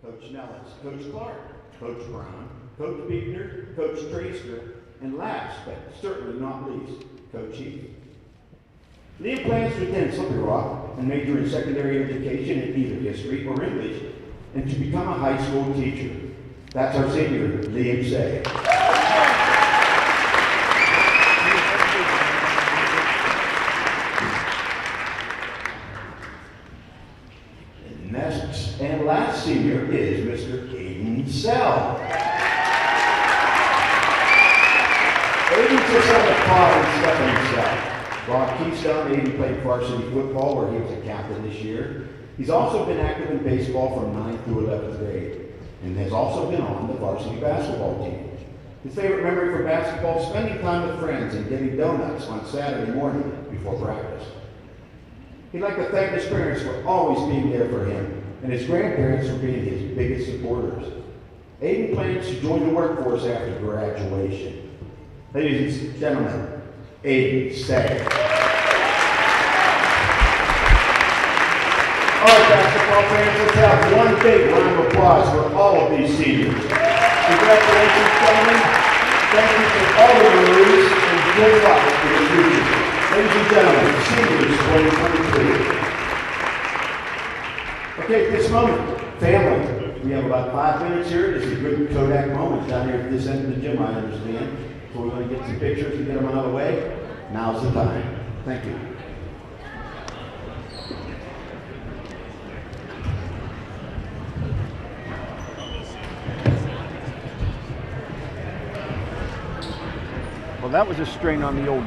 Coach Nellis, Coach Clark, Coach Brown, Coach Biegner, Coach Tracer, and last but certainly not least, Coach Heath. Liam plans to attend Slippery Rock and major in secondary education in either history or English, and to become a high school teacher. That's our senior, Liam Say. And next and last senior is Mr. Aiden Sell. Aiden's just on the pod and stuff himself. While at Keystone, Aiden played varsity football where he was a captain this year. He's also been active in baseball from 9th through 11th grade and has also been on the varsity basketball team. His favorite memory for basketball is spending time with friends and getting donuts on Saturday morning before practice. He'd like to thank his parents for always being there for him and his grandparents for being his biggest supporters. Aiden plans to join the workforce after graduation. Ladies and gentlemen, Aiden Say. All right, basketball fans, let's have one big round of applause for all of these seniors. Congratulations, gentlemen. Thank you for all of your moves and good luck in the future. Ladies and gentlemen, seniors 2023. Okay, at this moment, family, we have about 5 minutes here. This is a good Kodak moment down here at this end of the gym, I understand. So we're going to get some pictures to get them out of the way. Now's the time. Thank you. Well, that was a strain on the old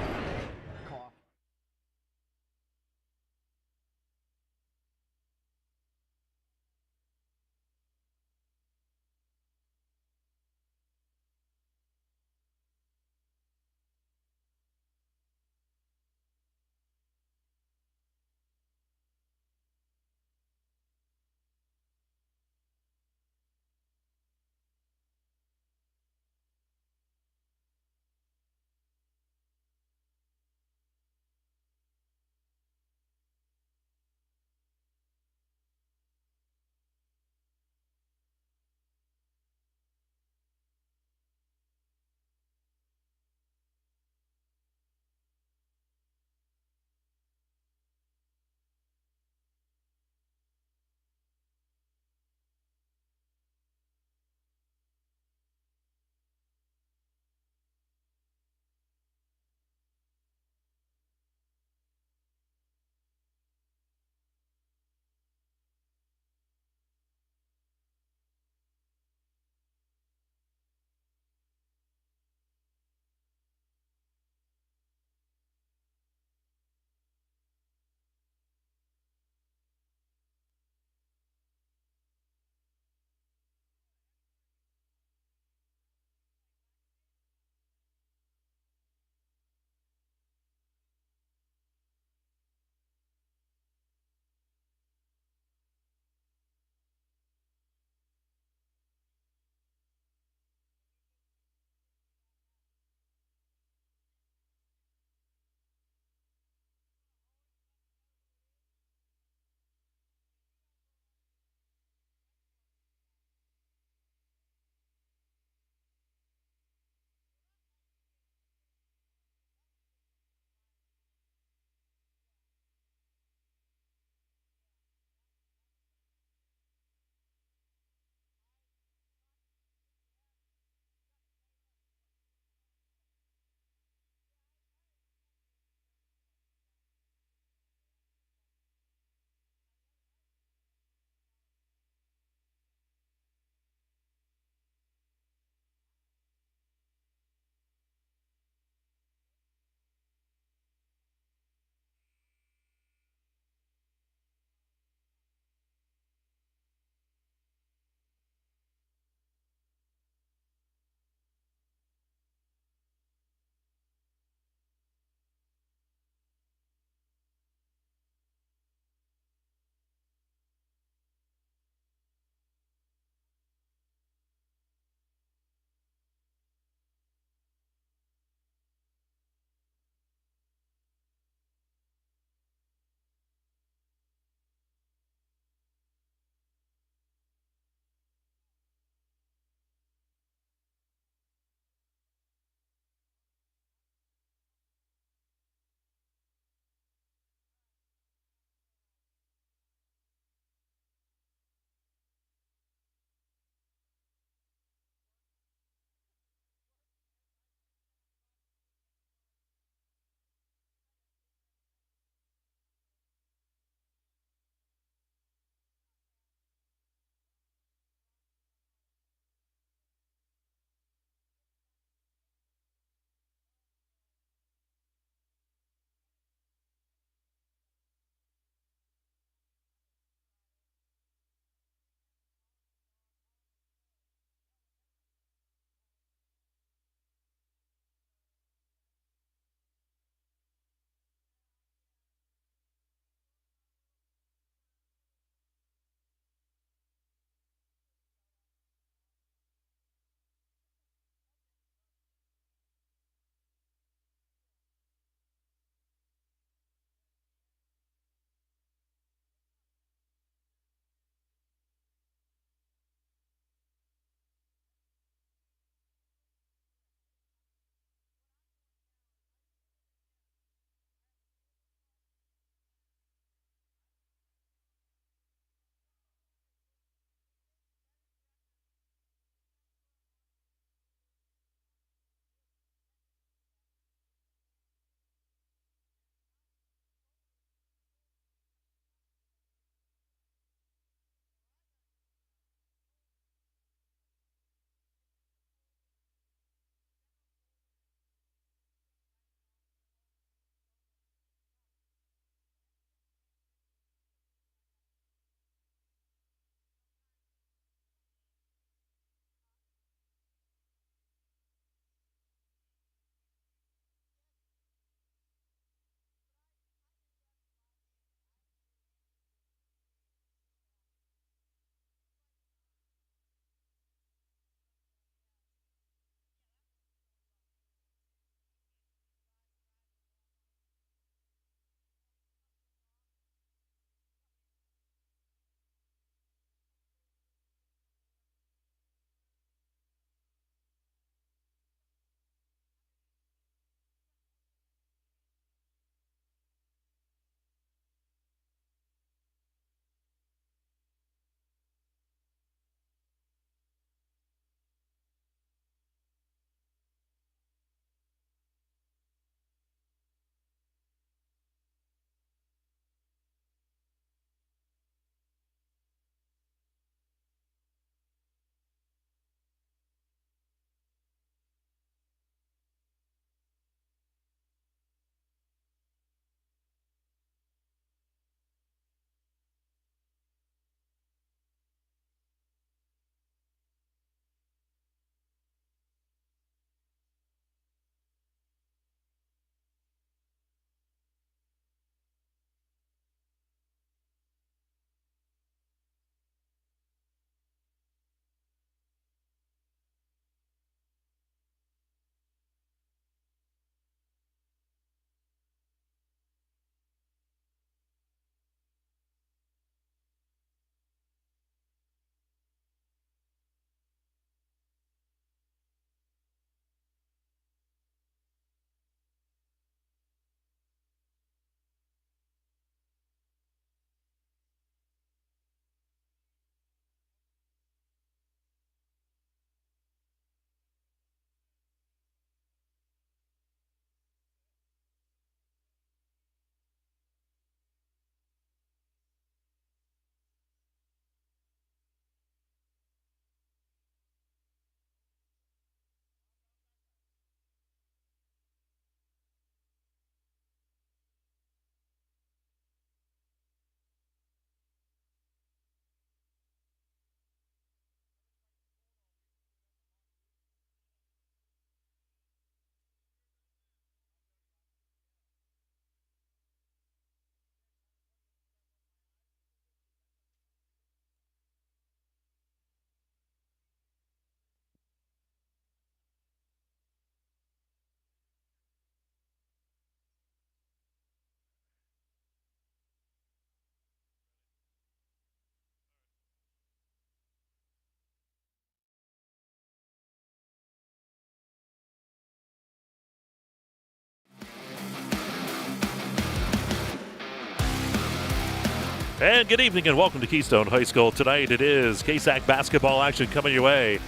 And good evening and welcome to Keystone High School. Tonight it is KSAC basketball action coming your way.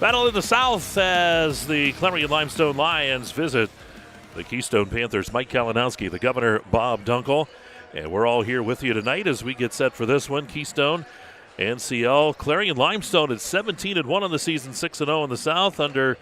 Battle in the South as the Clarion Limestone Lions visit the Keystone Panthers. Mike Kalinowski, the governor, Bob Dunkel. And we're all here with you tonight as we get set for this one. Keystone, NCL. Clarion Limestone is 17-1 on the season, 6-0 in the South under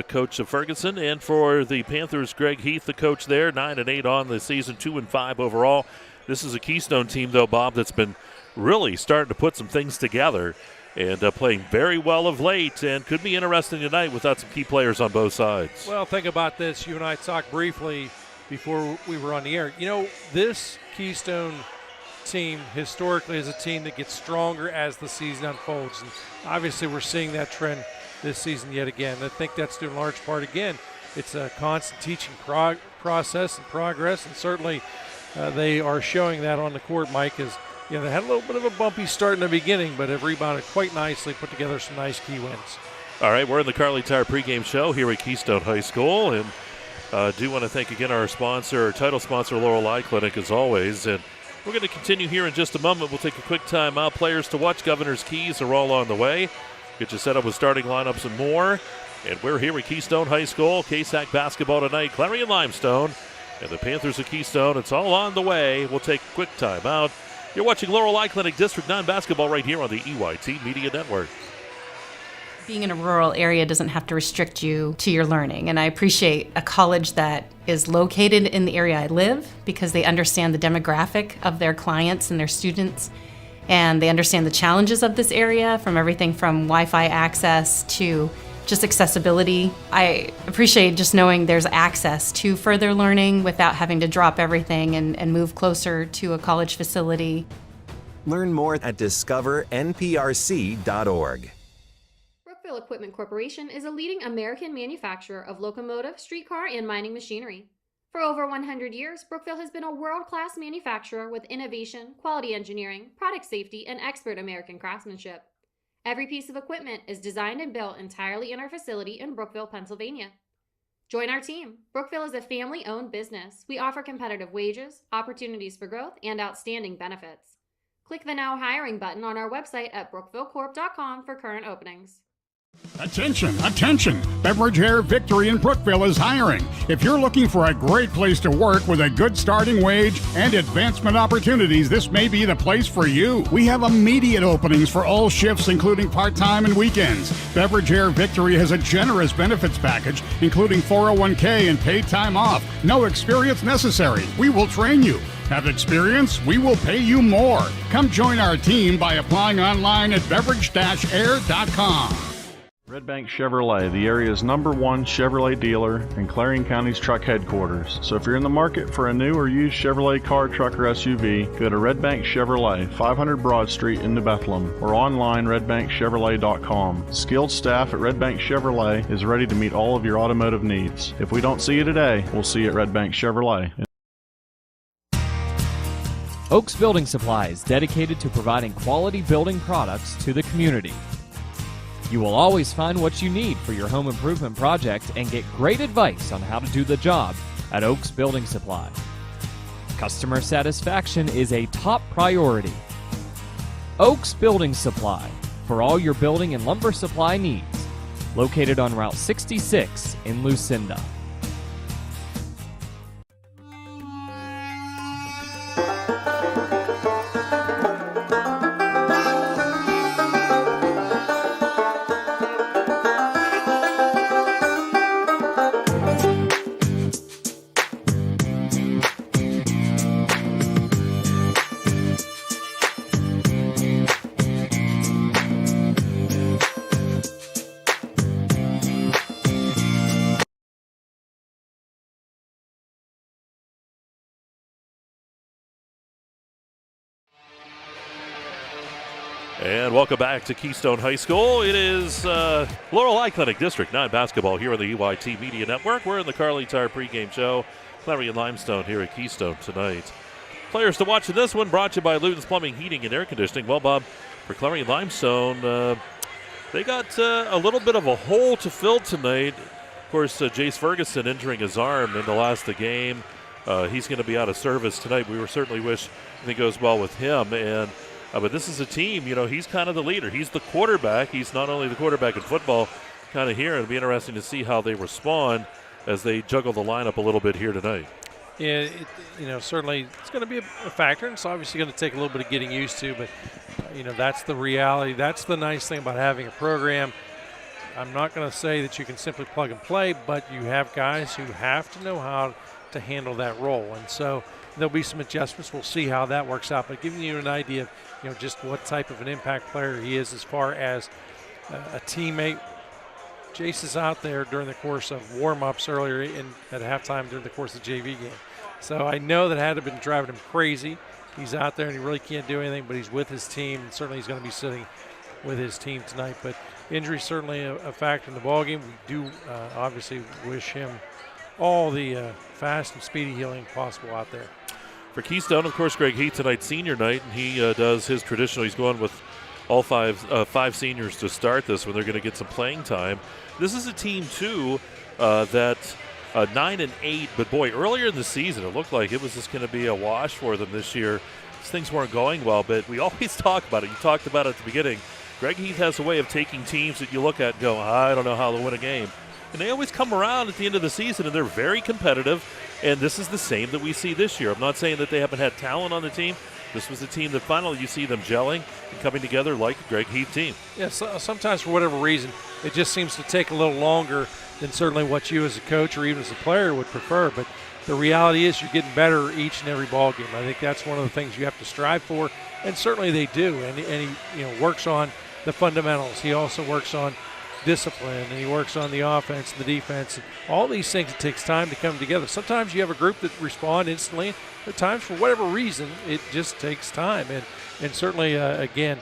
Coach Ferguson. And for the Panthers, Greg Heath, the coach there, 9-8 on the season, 2-5 overall. This is a Keystone team, though, Bob, that's been really starting to put some things together and playing very well of late, and could be interesting tonight without some key players on both sides. Well, think about this. You and I talked briefly before we were on the air. You know, this Keystone team historically is a team that gets stronger as the season unfolds. And obviously we're seeing that trend this season yet again. I think that's due in large part, again, it's a constant teaching process and progress, and certainly they are showing that on the court, Mike, as you know, they had a little bit of a bumpy start in the beginning, but have rebounded quite nicely, put together some nice key wins. All right, we're in the Carly Tire pregame show here at Keystone High School, and do want to thank again our sponsor, our title sponsor, Laurel Eye Clinic, as always. And we're going to continue here in just a moment. We'll take a quick time out. Players to watch, Governor's Keys are all on the way. Get you set up with starting lineups and more. And we're here at Keystone High School. KSAC basketball tonight, Clarion Limestone and the Panthers of Keystone. It's all on the way. We'll take a quick time out. You're watching Laurel Eye Clinic District 9 basketball right here on the EYT Media Network. Being in a rural area doesn't have to restrict you to your learning, and I appreciate a college that is located in the area I live because they understand the demographic of their clients and their students, and they understand the challenges of this area, from everything from Wi-Fi access to just accessibility. I appreciate just knowing there's access to further learning without having to drop everything and move closer to a college facility. Learn more at discovernprc.org. Brookville Equipment Corporation is a leading American manufacturer of locomotive, streetcar, and mining machinery. For over 100 years, Brookville has been a world-class manufacturer with innovation, quality engineering, product safety, and expert American craftsmanship. Every piece of equipment is designed and built entirely in our facility in Brookville, Pennsylvania. Join our team. Brookville is a family-owned business. We offer competitive wages, opportunities for growth, and outstanding benefits. Click the Now Hiring button on our website at brookvillecorp.com for current openings. Attention, attention! Beverage Air Victory in Brookville is hiring. If you're looking for a great place to work with a good starting wage and advancement opportunities, this may be the place for you. We have immediate openings for all shifts, including part-time and weekends. Beverage Air Victory has a generous benefits package, including 401k and paid time off. No experience necessary. We will train you. Have experience? We will pay you more. Come join our team by applying online at beverage-air.com. Red Bank Chevrolet, the area's #1 Chevrolet dealer and Clarion County's truck headquarters. So if you're in the market for a new or used Chevrolet car, truck, or SUV, go to Red Bank Chevrolet, 500 Broad Street in New Bethlehem, or online redbankchevrolet.com. Skilled staff at Red Bank Chevrolet is ready to meet all of your automotive needs. If we don't see you today, we'll see you at Red Bank Chevrolet. Oaks Building Supplies, dedicated to providing quality building products to the community. You will always find what you need for your home improvement project and get great advice on how to do the job at Oaks Building Supply. Customer satisfaction is a top priority. Oaks Building Supply, for all your building and lumber supply needs. Located on Route 66 in Lucinda. And welcome back to Keystone High School. It is Laurel Eye Clinic District 9 basketball here on the EYT Media Network. We're in the Carly Tire pregame show. Clarion Limestone here at Keystone tonight. Players to watch in this one brought to you by Luton's Plumbing, Heating, and Air Conditioning. Well, Bob, for Clarion Limestone, they got a little bit of a hole to fill tonight. Of course, Jace Ferguson injuring his arm in the last of the game. he's going to be out of service tonight. We certainly wish it goes well with him. And but this is a team, he's kind of the leader. He's the quarterback. He's not only the quarterback in football, kind of here. It'll be interesting to see how they respond as they juggle the lineup a little bit here tonight. Yeah, certainly it's going to be a factor, and it's obviously going to take a little bit of getting used to, but, that's the reality. That's the nice thing about having a program. I'm not going to say that you can simply plug and play, but you have guys who have to know how to handle that role, and so there'll be some adjustments. We'll see how that works out, but giving you an idea of, just what type of an impact player he is as far as a teammate. Jace is out there during the course of warm-ups earlier at halftime during the course of the JV game. So I know that had been driving him crazy. He's out there and he really can't do anything, but he's with his team, and certainly he's going to be sitting with his team tonight. But injury certainly a factor in the ballgame. We do obviously wish him all the fast and speedy healing possible out there. For Keystone, of course, Greg Heath tonight, senior night, and he does his traditional. He's going with all five seniors to start this when they're going to get some playing time. This is a team, too, that 9-8, but boy, earlier in the season, it looked like it was just going to be a wash for them this year. Things weren't going well, but we always talk about it. You talked about it at the beginning. Greg Heath has a way of taking teams that you look at and go, I don't know how to win a game. And they always come around at the end of the season, and they're very competitive, and this is the same that we see this year. I'm not saying that they haven't had talent on the team. This was a team that finally you see them gelling and coming together like a Greg Heath team. Yeah, sometimes for whatever reason, it just seems to take a little longer than certainly what you as a coach or even as a player would prefer. But the reality is you're getting better each and every ball game. I think that's one of the things you have to strive for, and certainly they do. And he works on the fundamentals. He also works on discipline, and he works on the offense and the defense. And all these things, it takes time to come together. Sometimes you have a group that respond instantly. At times, for whatever reason, it just takes time. And certainly, again,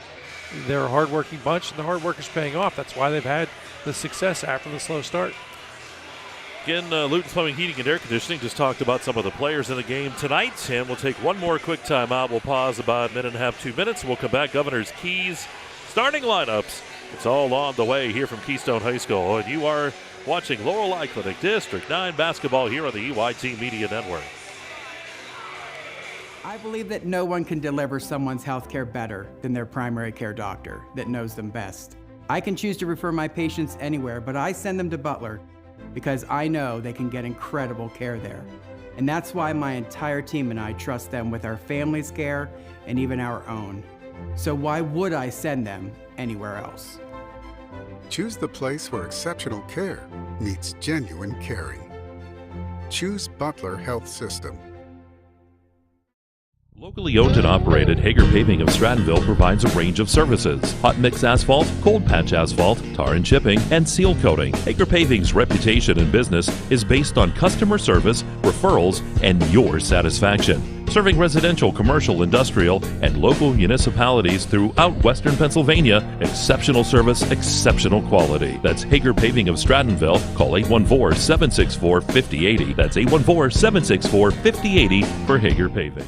they're a hardworking bunch, and the hard work is paying off. That's why they've had the success after the slow start. Again, Luton Plumbing, Heating, and Air Conditioning just talked about some of the players in the game tonight, and we'll take one more quick timeout. We'll pause about a minute and a half, 2 minutes, and we'll come back. Governor's Keys, starting lineups. It's all on the way here from Keystone High School, and you are watching Laurel Clinic District 9 basketball here on the EYT Media Network. I believe that no one can deliver someone's health care better than their primary care doctor that knows them best. I can choose to refer my patients anywhere, but I send them to Butler because I know they can get incredible care there. And that's why my entire team and I trust them with our family's care and even our own. So why would I send them anywhere else? Choose the place where exceptional care meets genuine caring. Choose Butler Health System. Locally owned and operated, Hager Paving of Strattonville provides a range of services: hot mix asphalt, cold patch asphalt, tar and chipping, and seal coating. Hager Paving's reputation in business is based on customer service, referrals, and your satisfaction. Serving residential, commercial, industrial, and local municipalities throughout Western Pennsylvania, exceptional service, exceptional quality. That's Hager Paving of Strattonville. Call 814-764-5080. That's 814-764-5080 for Hager Paving.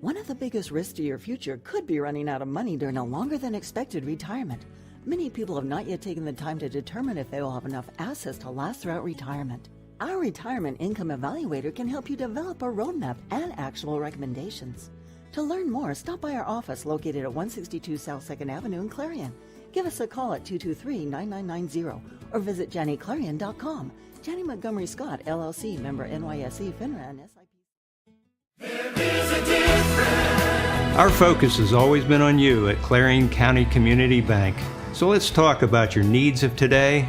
One of the biggest risks to your future could be running out of money during a longer than expected retirement. Many people have not yet taken the time to determine if they will have enough assets to last throughout retirement. Our Retirement Income Evaluator can help you develop a roadmap and actionable recommendations. To learn more, stop by our office located at 162 South 2nd Avenue in Clarion. Give us a call at 223-9990 or visit JannyClarion.com. Janney Montgomery Scott, LLC, member NYSE, FINRA, and SIP. Our focus has always been on you at Clarion County Community Bank. So let's talk about your needs of today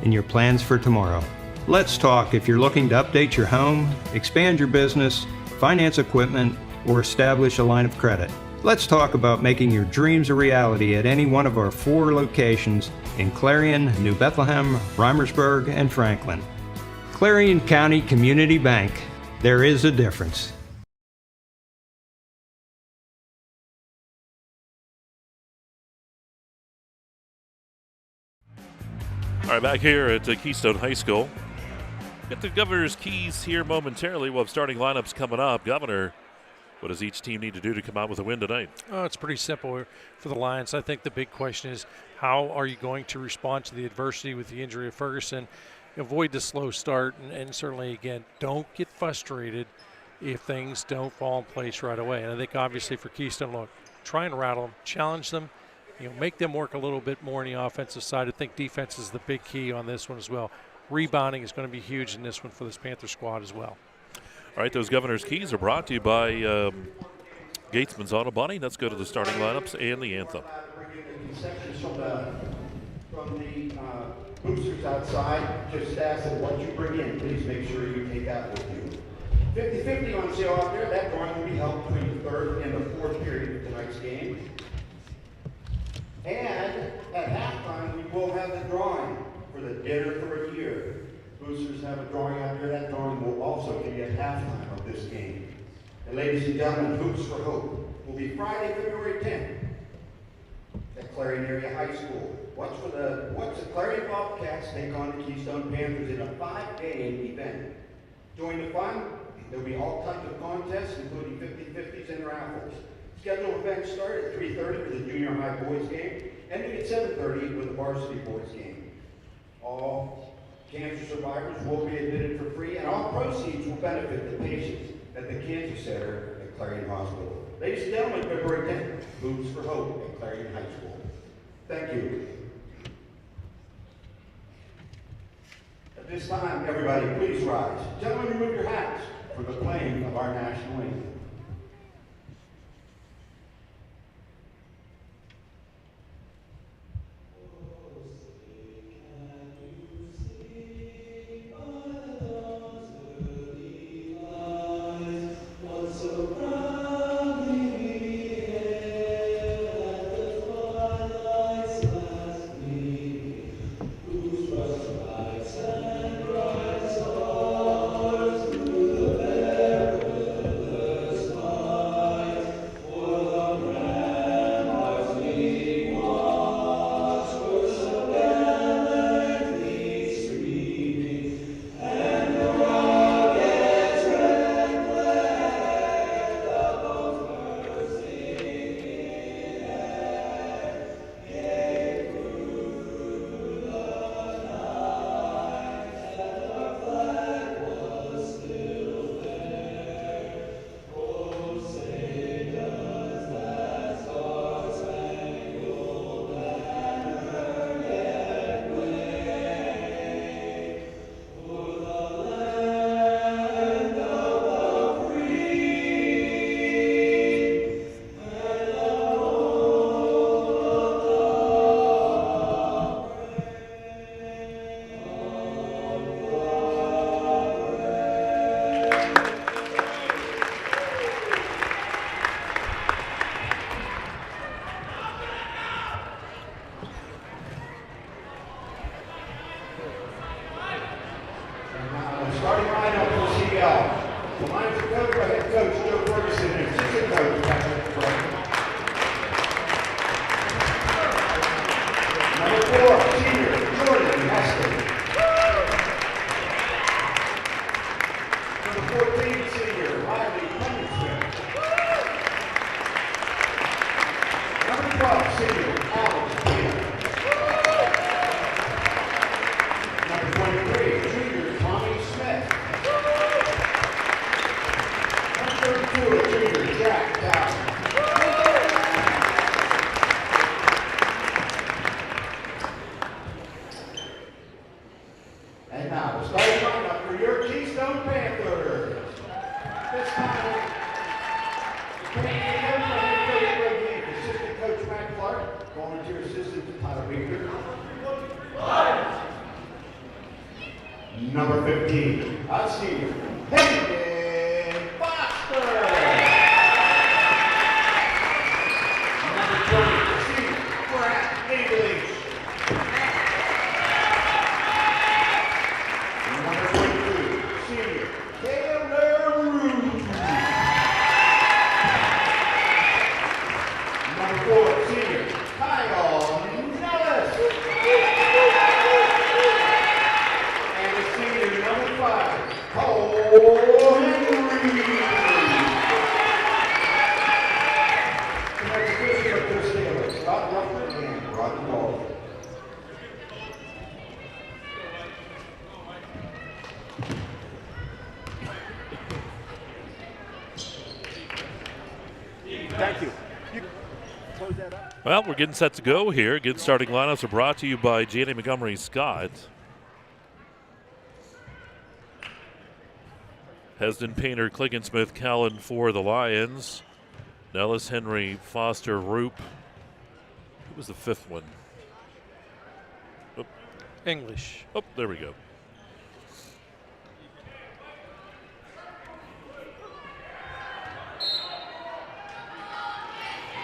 and your plans for tomorrow. Let's talk if you're looking to update your home, expand your business, finance equipment, or establish a line of credit. Let's talk about making your dreams a reality at any one of our 4 locations in Clarion, New Bethlehem, Reimersburg, and Franklin. Clarion County Community Bank. There is a difference. All right, back here at Keystone High School. Get the Governor's keys here momentarily. We'll have starting lineups coming up. Governor, what does each team need to do to come out with a win tonight? Oh, it's pretty simple for the Lions. I think the big question is, how are you going to respond to the adversity with the injury of Ferguson? Avoid the slow start, and certainly, again, don't get frustrated if things don't fall in place right away. And I think obviously for Keystone, look, try and rattle them, challenge them, make them work a little bit more on the offensive side. I think defense is the big key on this one as well. Rebounding is going to be huge in this one for this Panther squad as well. All right, those Governor's keys are brought to you by Gatesman's Auto Body. Let's go to the starting lineups and the anthem. From the boosters outside, just ask that what you bring in, please make sure you take that with you. 50-50 on sale out there. That drawing will be held between the third and the fourth period of tonight's game. And at halftime, we will have the drawing for the dinner for a year. Boosters have a drawing out there. That drawing will also be at halftime of this game. And ladies and gentlemen, Hoops for Hope will be Friday, February 10th at Clarion Area High School. Watch the Clarion Bobcats take on the Keystone Panthers in a 5-game event. Join the fun. There'll be all types of contests, including 50-50s and raffles. Scheduled events start at 3:30 with the junior high boys game, ending at 7:30 with the varsity boys game. All cancer survivors will be admitted for free, and all proceeds will benefit the patients at the Cancer Center at Clarion Hospital. Ladies and gentlemen, February 10th, Hoops for Hope at Clarion High School. Thank you. At this time, everybody, please rise. Gentlemen, remove your hats for the playing of our national anthem. Number 15, our senior, Hayden Foster. Number 20, senior, Brad English. Number 22, senior, Taylor Thank you. You close that up. Well, we're getting set to go here. Good starting lineups are brought to you by Janie Montgomery Scott. Hesden, Painter, Kliggensmith, Callan for the Lions. Nellis, Henry, Foster, Roop. Who was the fifth one? Oh. English. Oh, there we go.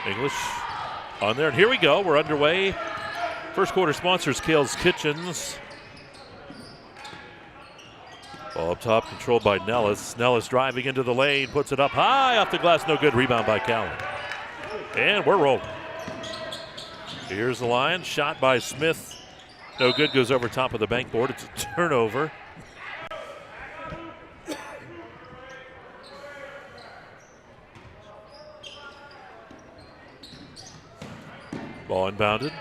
English on there. And here we go. We're underway. First quarter sponsors, Kale's Kitchens. Ball up top, controlled by Nellis. Nellis driving into the lane, puts it up high off the glass. No good. Rebound by Callan. And we're rolling. Here's the line. Shot by Smith. No good. Goes over top of the bank board. It's a turnover. Ball inbounded.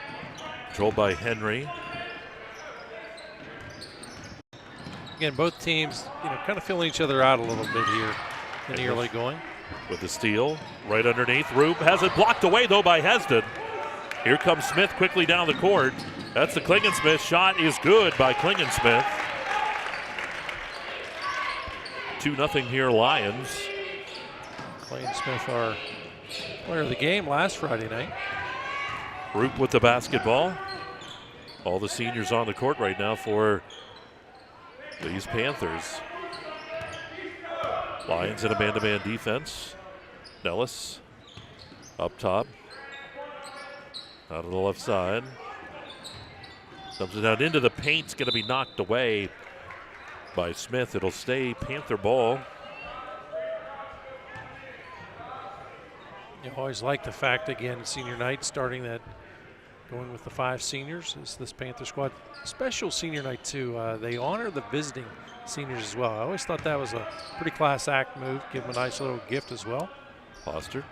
Controlled by Henry. Again, both teams, kind of filling each other out a little bit here in the early going. With the steal, right underneath. Roop has it blocked away, though, by Hesden. Here comes Smith quickly down the court. That's the Kliggensmith. Shot is good by Kliggensmith. 2-0 here, Lions. Kliggensmith, our player of the game last Friday night. Roop with the basketball. All the seniors on the court right now for these Panthers. Lions in a man-to-man defense. Nellis up top. Out of the left side. Comes it out into the paint. It's going to be knocked away by Smith. It'll stay Panther ball. You always like the fact, again, senior night starting that, going with the 5 seniors is this Panther squad. Special senior night, too. They honor the visiting seniors as well. I always thought that was a pretty class act move. Give them a nice little gift as well. Foster.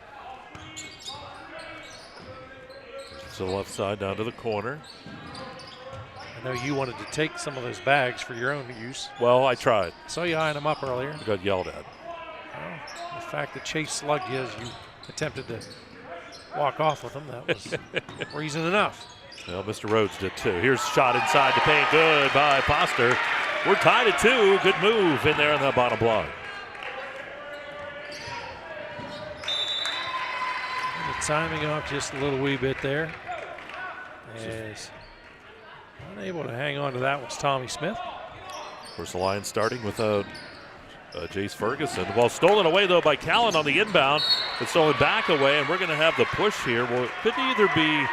To the left side, down to the corner. I know you wanted to take some of those bags for your own use. Well, I tried. Saw you eyeing them up earlier. I got yelled at. Well, the fact that Chase slugged you as you attempted to walk off with them, that was reason enough. Well, Mr. Rhodes did too. Here's a shot inside the paint. Good by Foster. We're tied at 2. Good move in there on the bottom block. The timing off just a little wee bit there. As unable to hang on to that was Tommy Smith. Of course, the Lions starting without Jace Ferguson. The ball stolen away, though, by Callan on the inbound. It's stolen back away, and we're going to have the push here. Well, it could either be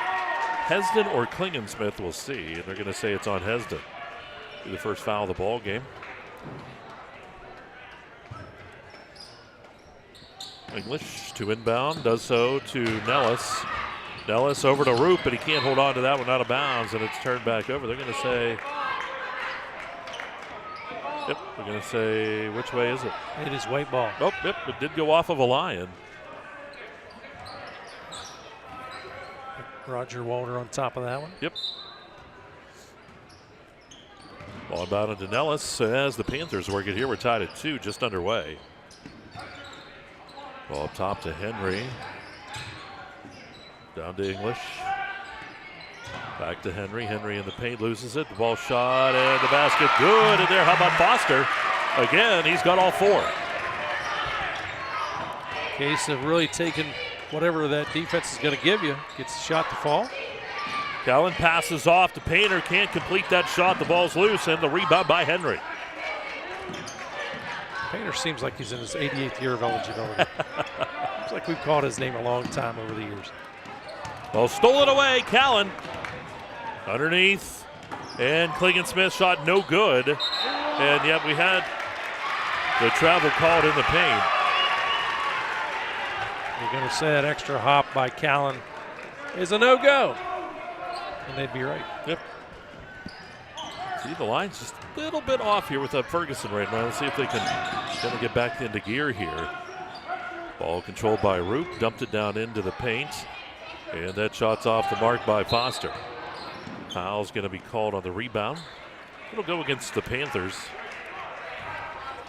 Hesden or Kliggensmith. We'll see. And they're going to say it's on Hesden. Be the first foul of the ball game. English to inbound, does so to Nellis. Nellis over to Roop, but he can't hold on to that one out of bounds, and it's turned back over. They're going to say, yep, they're going to say, which way is it? It is white ball. Oh, yep, it did go off of a Lion. Roger Walter on top of that one. Yep. Ball inbound to Nellis as the Panthers work it here. We're tied at 2, just underway. Ball up top to Henry. Down to English. Back to Henry. Henry in the paint, loses it. The ball shot and the basket good. And there, how about Foster? Again, he's got all 4. Case of really taking whatever that defense is going to give you. Gets the shot to fall. Callan passes off. The Painter can't complete that shot. The ball's loose, and the rebound by Henry. Painter seems like he's in his 88th year of eligibility. Seems like we've called his name a long time over the years. Well, stolen away, Callan. Underneath, and Kliggensmith shot no good. And yet we had the travel called in the paint. You're going to say that extra hop by Callan is a no-go. And they'd be right. Yep. See, the line's just a little bit off here with Ferguson right now. Let's see if they can kind of get back into gear here. Ball controlled by Roop, dumped it down into the paint. And that shot's off the mark by Foster. Foul's going to be called on the rebound. It'll go against the Panthers.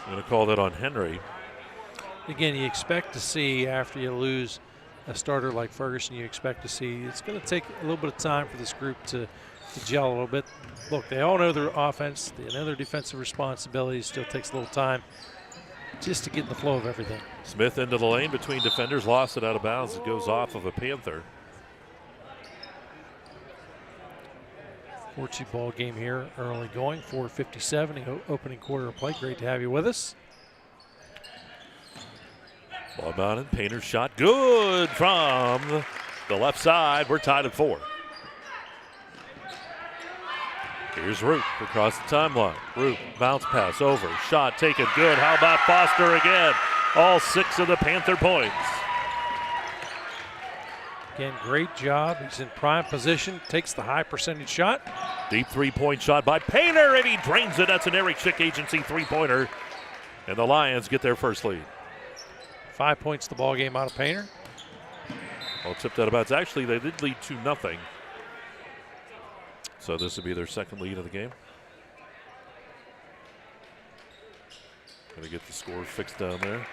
I'm going to call that on Henry. Again, you expect to see after you lose a starter like Ferguson, you expect to see. It's going to take a little bit of time for this group to gel a little bit. Look, they all know their offense. They know their defensive responsibilities. Still takes a little time just to get in the flow of everything. Smith into the lane between defenders, lost it out of bounds. It goes off of a Panther. 4-2 ball game here, early going. 4:57, the opening quarter of play. Great to have you with us. Ball mounted, Painter's shot good from the left side. We're tied at 4. Here's Root across the timeline. Root, bounce pass over, shot taken good. How about Foster again? All 6 of the Panther points. Again, great job. He's in prime position, takes the high percentage shot. Deep 3-point shot by Painter, and he drains it. That's an Eric Schick Agency 3-pointer. And the Lions get their first lead. 5 points the ball game out of Painter. Well, tipped out of bounds. Actually, they did lead 2-0. So this would be their second lead of the game. Going to get the score fixed down there.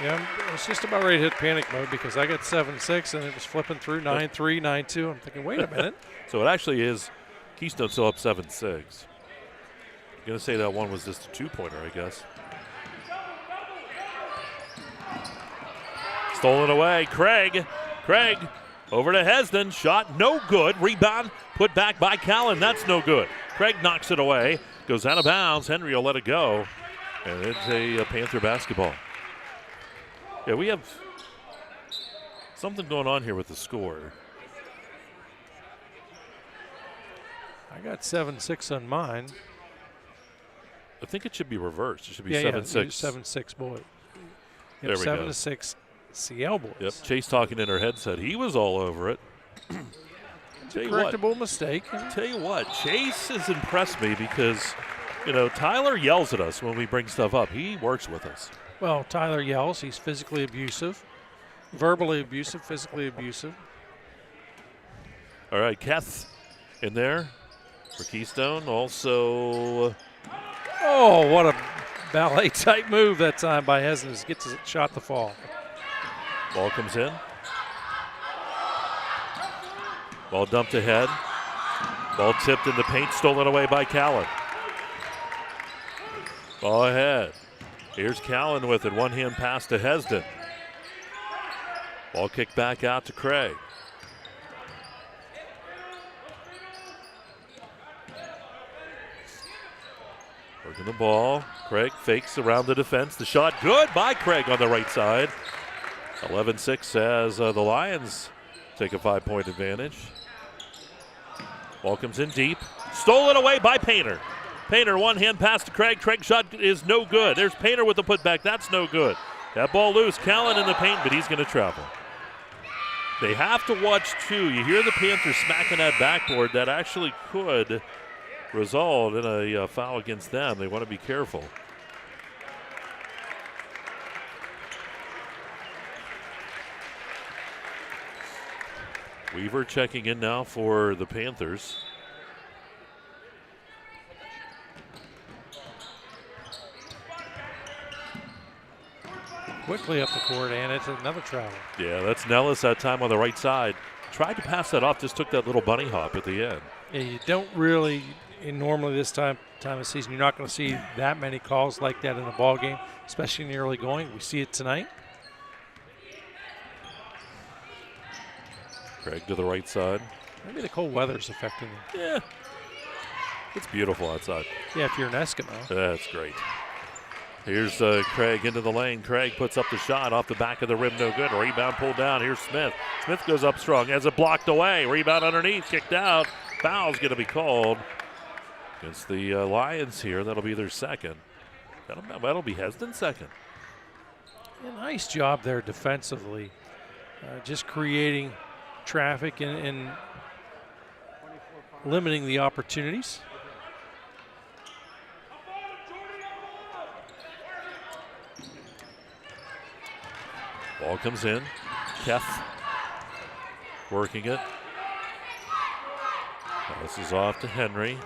Yeah, I was just about ready to hit panic mode because I got 7-6 and it was flipping through 9-3, 9-2. I'm thinking, wait a minute. So it actually is Keystone still up 7-6. I'm going to say that one was just a 2-pointer, I guess. Stolen away, Craig over to Hesden, shot no good, rebound put back by Callan, that's no good. Craig knocks it away, goes out of bounds, Henry will let it go, and it's a Panther basketball. Yeah, we have something going on here with the score. I got 7-6 on mine. I think it should be reversed. It should be 7-6. 7-6, boy. There we go. 7-6. CL boys. Yep, Chase talking in her headset. He was all over it. Correctable mistake. Tell you what, Chase has impressed me because, you know, Tyler yells at us when we bring stuff up. He works with us. Well, Tyler yells. He's physically abusive, verbally abusive, physically abusive. All right, Keth in there for Keystone. Also. Oh, what a ballet-type move that time by Hesden. Gets his shot to fall. Ball comes in. Ball dumped ahead. Ball tipped in the paint, stolen away by Callan. Ball ahead. Here's Callan with it. One-hand pass to Hesden. Ball kicked back out to Craig. Working the ball. Craig fakes around the defense. The shot good by Craig on the right side. 11-6 as the Lions take a 5-point advantage. Ball comes in deep. Stolen away by Painter. Painter, one-hand pass to Craig. Craig's shot is no good. There's Painter with the putback. That's no good. That ball loose. Callan in the paint, but he's going to travel. They have to watch, too. You hear the Panthers smacking that backboard. That actually could result in a foul against them. They want to be careful. Weaver checking in now for the Panthers. Quickly up the court, and it's another travel. Yeah, that's Nellis that time on the right side. Tried to pass that off, just took that little bunny hop at the end. Yeah, you don't really, normally this time of season, you're not going to see that many calls like that in a ball game, especially in the early going. We see it tonight. Craig to the right side. Maybe the cold weather's affecting them. Yeah. It's beautiful outside. Yeah, if you're an Eskimo. That's great. Here's Craig into the lane. Craig puts up the shot off the back of the rim. No good. Rebound pulled down. Here's Smith. Smith goes up strong. Has it blocked away. Rebound underneath. Kicked out. Foul's going to be called against the Lions here. That'll be their second. That'll be Hesden's second. Yeah, nice job there defensively. Just creating traffic and limiting the opportunities. Ball comes in. Keth working it. This is off to Henry.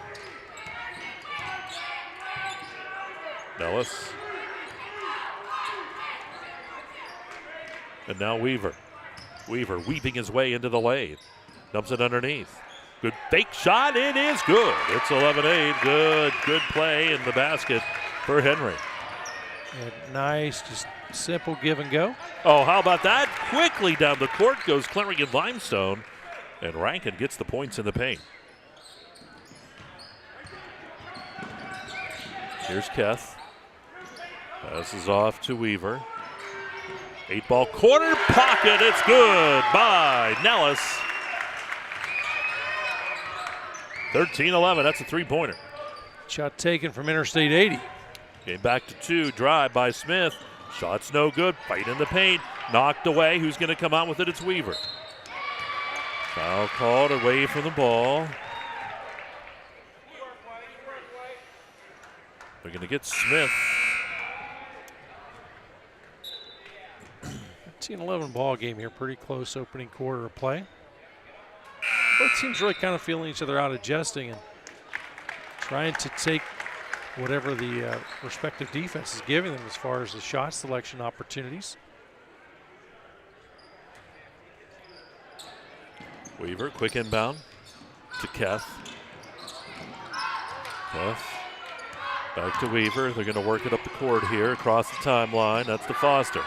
Nellis. And now Weaver. Weaver weaving his way into the lane. Dumps it underneath. Good fake shot. It is good. It's 11-8. Good play in the basket for Henry. Yeah, nice, just simple give and go. Oh, how about that? Quickly down the court goes Clarion Limestone. And Rankin gets the points in the paint. Here's Keth. Passes off to Weaver. 8-ball corner pocket. It's good by Nellis. 13-11. That's a three-pointer. Shot taken from Interstate 80. Game back to 2. Drive by Smith. Shot's no good. Fight in the paint. Knocked away. Who's going to come out with it? It's Weaver. Foul called away from the ball. They're going to get Smith. 13-11 ball game here. Pretty close opening quarter of play. Both teams really kind of feeling each other out, adjusting and trying to take whatever the respective defense is giving them as far as the shot selection opportunities. Weaver, quick inbound to Keth. Keth back to Weaver. They're going to work it up the court here across the timeline. That's to Foster.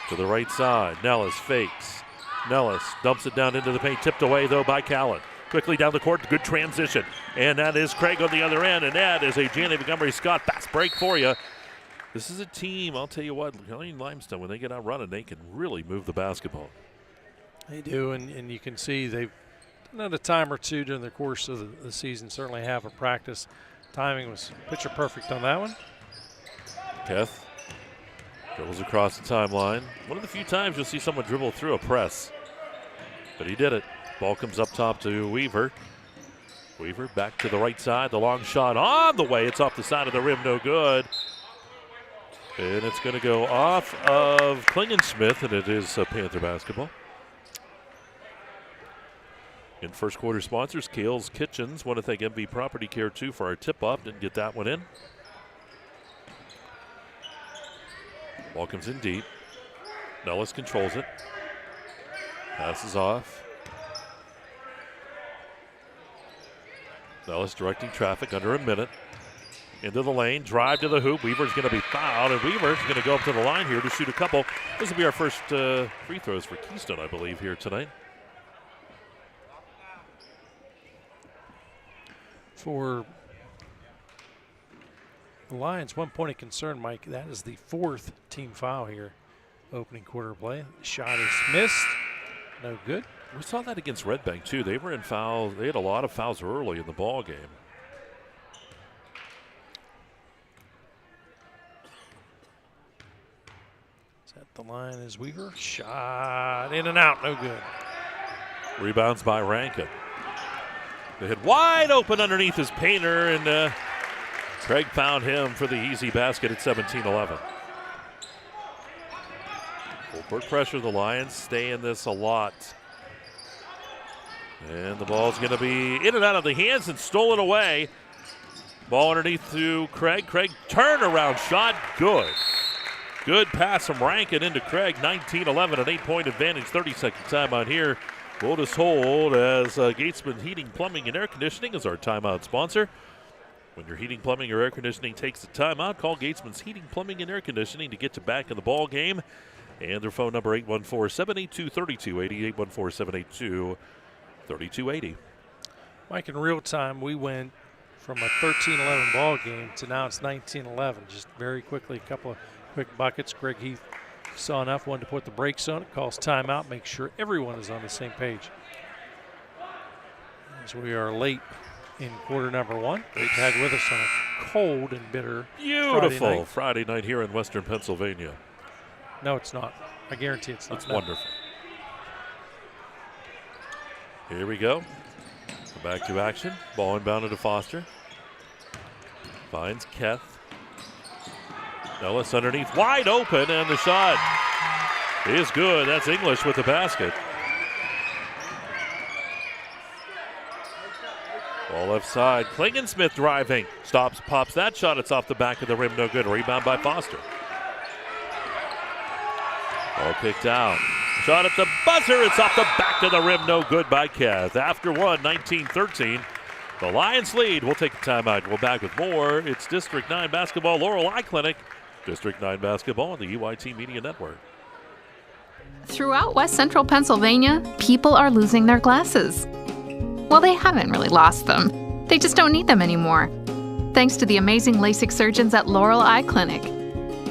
To the right side. Nellis fakes. Nellis dumps it down into the paint. Tipped away, though, by Callan. Quickly down the court. Good transition. And that is Craig on the other end. And that is a Janet Montgomery Scott fast break for you. This is a team, I'll tell you what, Clarion Limestone, when they get out running, they can really move the basketball. They do, and you can see they've done it a time or two during the course of the season, certainly have a practice. Timing was picture perfect on that one. Keth dribbles across the timeline. One of the few times you'll see someone dribble through a press. But he did it. Ball comes up top to Weaver. Weaver back to the right side. The long shot on the way. It's off the side of the rim. No good. And it's going to go off of Klingensmith, and it is Panther basketball. In first quarter sponsors, Kale's Kitchens. Want to thank MV Property Care, too, for our tip-off. Didn't get that one in. Ball comes in deep. Nellis controls it. Passes off. Nellis directing traffic under a minute. Into the lane, drive to the hoop. Weaver's going to be fouled, and Weaver's going to go up to the line here to shoot a couple. This will be our first free throws for Keystone, I believe, here tonight. For the Lions, 1 point of concern, Mike. That is the fourth team foul here, opening quarter play. Shot is missed. No good. We saw that against Red Bank, too. They were in fouls. They had a lot of fouls early in the ball game. At the line is Weaver. Shot in and out. No good. Rebounds by Rankin. They hit wide open underneath his painter, and Craig found him for the easy basket at 17-11. Full court pressure. The Lions stay in this a lot. And the ball's going to be in and out of the hands and stolen away. Ball underneath to Craig. Craig turnaround shot. Good. Good pass from Rankin into Craig. 19-11, an 8-point advantage. 30-second timeout here. We'll just hold as Gatesman Heating, Plumbing, and Air Conditioning is our timeout sponsor. When your heating, plumbing, or air conditioning takes a timeout, call Gatesman's Heating, Plumbing, and Air Conditioning to get you back in the ball game. And their phone number 814-782-3280, 814-782-3280. Mike, in real time, we went from a 13-11 ball game to now it's 19-11. Just very quickly, a couple of quick buckets. Greg Heath saw enough, wanted to put the brakes on it, calls timeout, make sure everyone is on the same page. As we are late in quarter number one. Great to have you with us on a cold and bitter beautiful Friday night here in Western Pennsylvania. No, it's not. I guarantee it's not. It's wonderful. Here we go. Back to action. Ball inbounded to Foster. Finds Keth. Nellis underneath, wide open, and the shot is good. That's English with the basket. Ball left side. Klingensmith driving. Stops, pops that shot. It's off the back of the rim. No good. Rebound by Foster. Ball kicked out. Shot at the buzzer. It's off the back of the rim. No good by Keth. After one, 19-13. The Lions lead. We'll take a timeout. We'll back with more. It's District 9 basketball, Laurel Eye Clinic. District 9 basketball on the UIT Media Network. Throughout West Central Pennsylvania, people are losing their glasses. Well, they haven't really lost them. They just don't need them anymore. Thanks to the amazing LASIK surgeons at Laurel Eye Clinic.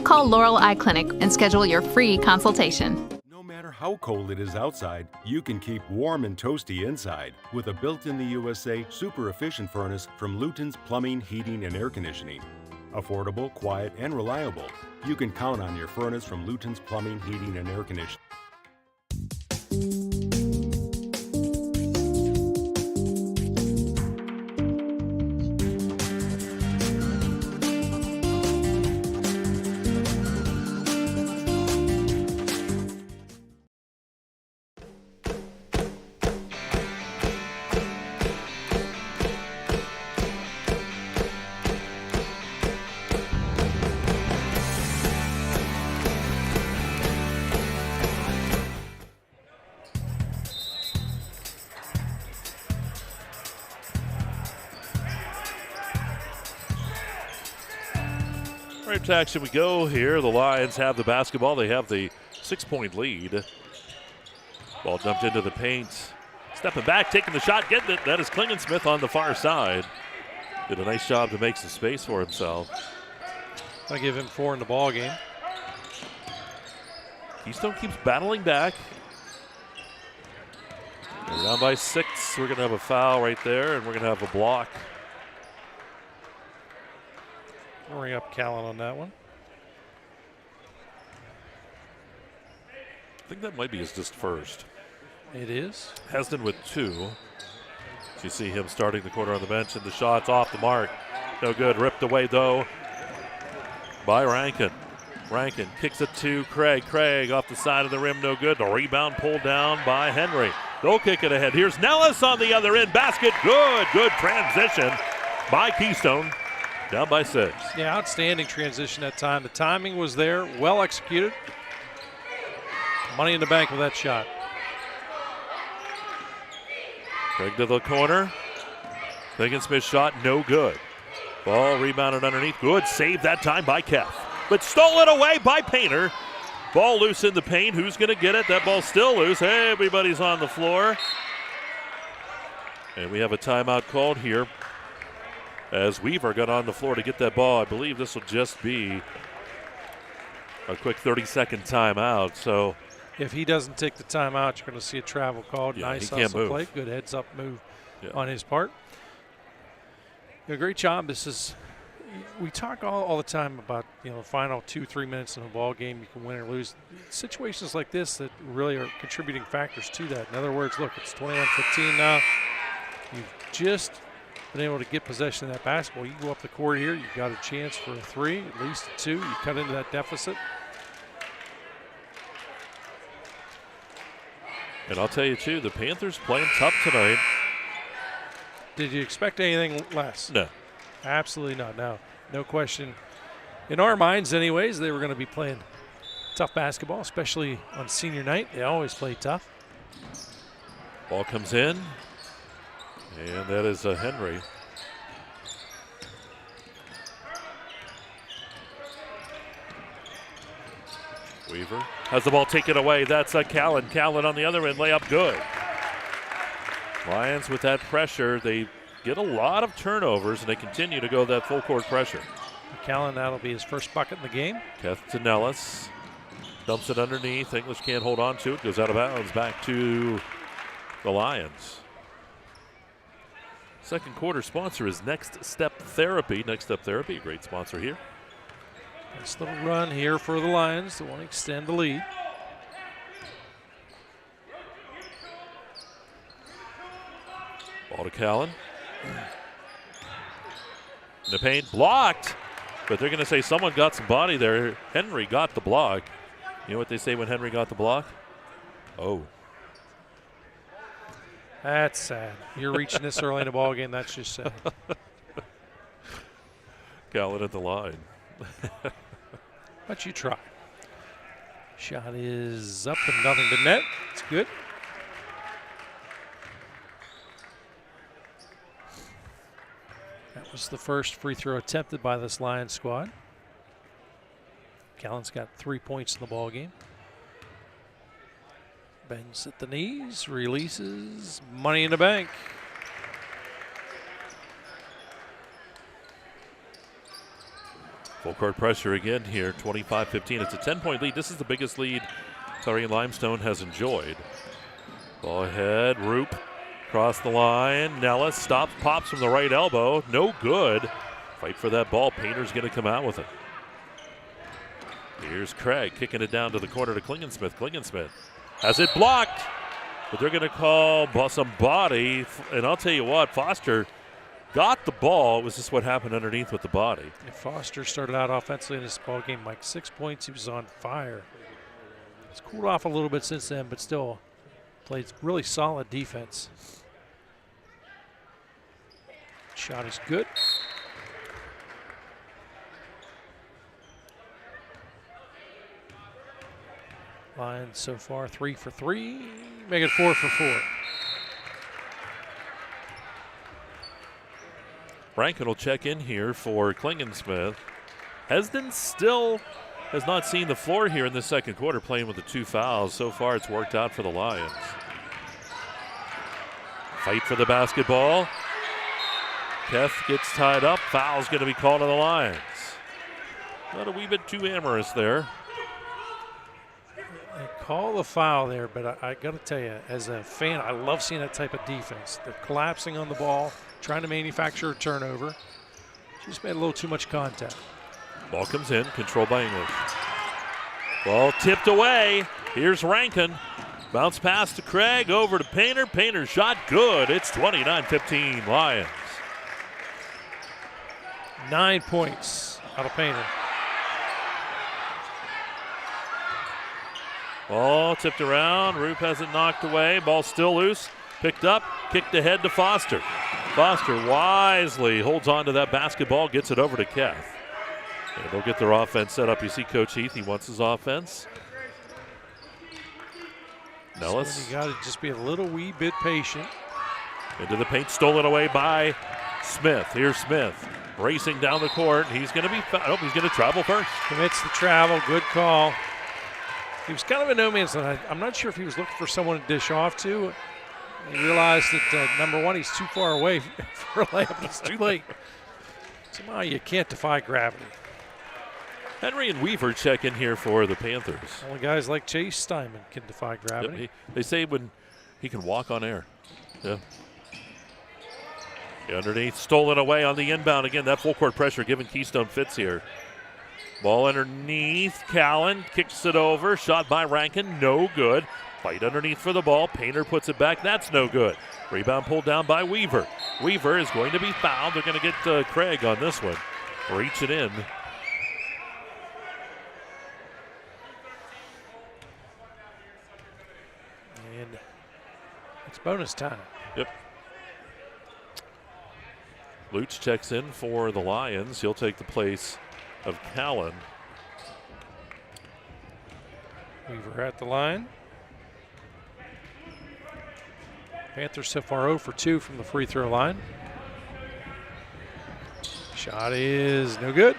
Call Laurel Eye Clinic and schedule your free consultation. No matter how cold it is outside, you can keep warm and toasty inside with a built-in-the-USA super efficient furnace from Luton's Plumbing, Heating, and Air Conditioning. Affordable, quiet, and reliable. You can count on your furnace from Luton's Plumbing, Heating, and Air Conditioning. Right to action we go here. The Lions have the basketball. They have the 6-point lead. Ball dumped into the paint. Stepping back, taking the shot, getting it. That is Klingensmith on the far side. Did a nice job to make some space for himself. I give him 4 in the ball game. Keystone keeps battling back. We're down by 6. We're going to have a foul right there, and we're going to have a block. I'll ring up Callan on that one. I think that might be his just first. It is. Hesden with 2. So you see him starting the quarter on the bench, and the shot's off the mark. No good. Ripped away, though, by Rankin. Rankin kicks it to Craig. Craig off the side of the rim, no good. The rebound pulled down by Henry. They'll kick it ahead. Here's Nellis on the other end. Basket, good. Good transition by Keystone. Down by 6. Yeah, outstanding transition that time. The timing was there, well executed. Money in the bank with that shot. Craig to the corner. Klingensmith shot, no good. Ball rebounded underneath. Good save that time by Kef. But stolen away by Painter. Ball loose in the paint. Who's going to get it? That ball's still loose. Hey, everybody's on the floor. And we have a timeout called here as Weaver got on the floor to get that ball. I believe this will just be a quick 30-second timeout. So if he doesn't take the timeout, you're going to see a travel called. Yeah, nice he can't hustle move. play. Good heads-up move on his part. Great job. This is, we talk all the time about, the final 2-3 minutes in a ball game, you can win or lose. Situations like this that really are contributing factors to that. In other words, look, it's 21-15 now. You've just been able to get possession of that basketball. You go up the court here, you've got a chance for a 3, at least a 2. You cut into that deficit. And I'll tell you, too, the Panthers playing tough tonight. Did you expect anything less? No. Absolutely not. No question. In our minds, anyways, they were going to be playing tough basketball, especially on senior night. They always play tough. Ball comes in, and that is Henry. Weaver has the ball taken away. That's Callan. Callan on the other end, layup good. Lions with that pressure, they get a lot of turnovers, and they continue to go that full court pressure. Callan, that'll be his first bucket in the game. Keth to Nellis. Dumps it underneath. English can't hold on to it. Goes out of bounds back to the Lions. Second quarter sponsor is Next Step Therapy. Next Step Therapy, a great sponsor here. Nice little run here for the Lions. They want to extend the lead. Ball to Callan. In the paint, blocked. But they're going to say someone got some body there. Henry got the block. You know what they say when Henry got the block? Oh. That's sad. You're reaching this early in the ball game. That's just sad. Callan at the line. But you try. Shot is up and nothing but net. It's good. That was the first free throw attempted by this Lions squad. Callan's got 3 points in the ball game. Bends at the knees, releases, money in the bank. Full court pressure again here, 25-15. It's a 10-point lead. This is the biggest lead Clarion Limestone has enjoyed. Ball ahead, Roop across the line. Nellis stops, pops from the right elbow. No good. Fight for that ball. Painter's going to come out with it. Here's Craig kicking it down to the corner to Klingensmith. Klingensmith has it blocked, but they're going to call some body. And I'll tell you what, Foster got the ball. It was just what happened underneath with the body. Yeah, Foster started out offensively in this ball game, like 6 points. He was on fire. He's cooled off a little bit since then, but still played really solid defense. Shot is good. Lions so far 3 for 3, make it 4 for 4. Rankin will check in here for Klingensmith. Hesden still has not seen the floor here in the second quarter, playing with the 2 fouls. So far it's worked out for the Lions. Fight for the basketball. Keth gets tied up. Foul's going to be called on the Lions. Not a wee bit too amorous there. They call the foul there, but I got to tell you, as a fan, I love seeing that type of defense. They're collapsing on the ball, trying to manufacture a turnover. Just made a little too much contact. Ball comes in, controlled by English. Ball tipped away. Here's Rankin. Bounce pass to Craig, over to Painter. Painter's shot good. It's 29-15 Lions. 9 points out of Painter. Ball tipped around. Roop has it knocked away. Ball still loose. Picked up. Kicked ahead to Foster. Foster wisely holds on to that basketball. Gets it over to Keth. And they'll get their offense set up. You see Coach Heath. He wants his offense. Nellis. So you got to just be a little wee bit patient. Into the paint. Stolen away by Smith. Here's Smith. Racing down the court. He's going to be. Oh, he's going to travel first. Commits the travel. Good call. He was kind of a no man's land. I'm not sure if he was looking for someone to dish off to. He realized that, number one, he's too far away for a layup. It's too late. Somehow you can't defy gravity. Henry and Weaver check in here for the Panthers. Only guys like Chase Steinman can defy gravity. Yep, they say when he can walk on air. Yeah. Underneath, stolen away on the inbound. Again, that full court pressure giving Keystone fits here. Ball underneath. Callan kicks it over. Shot by Rankin. No good. Fight underneath for the ball. Painter puts it back. That's no good. Rebound pulled down by Weaver. Weaver is going to be fouled. They're going to get Craig on this one. Reach it in. And it's bonus time. Yep. Lutz checks in for the Lions. He'll take the place of Callan. Weaver at the line. Panthers so far 0 for 2 from the free throw line. Shot is no good.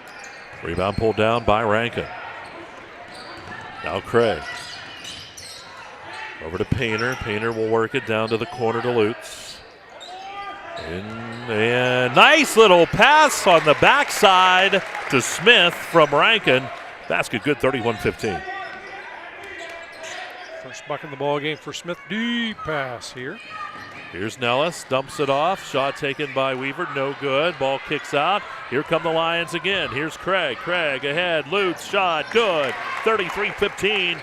Rebound pulled down by Rankin. Now Craig. Over to Painter. Painter will work it down to the corner to Lutz. And nice little pass on the backside to Smith from Rankin. Basket good, 31-15. First bucket in the ball game for Smith. Deep pass here. Here's Nellis, dumps it off. Shot taken by Weaver, no good. Ball kicks out. Here come the Lions again. Here's Craig. Craig ahead. Lutz, shot, good. 33-15.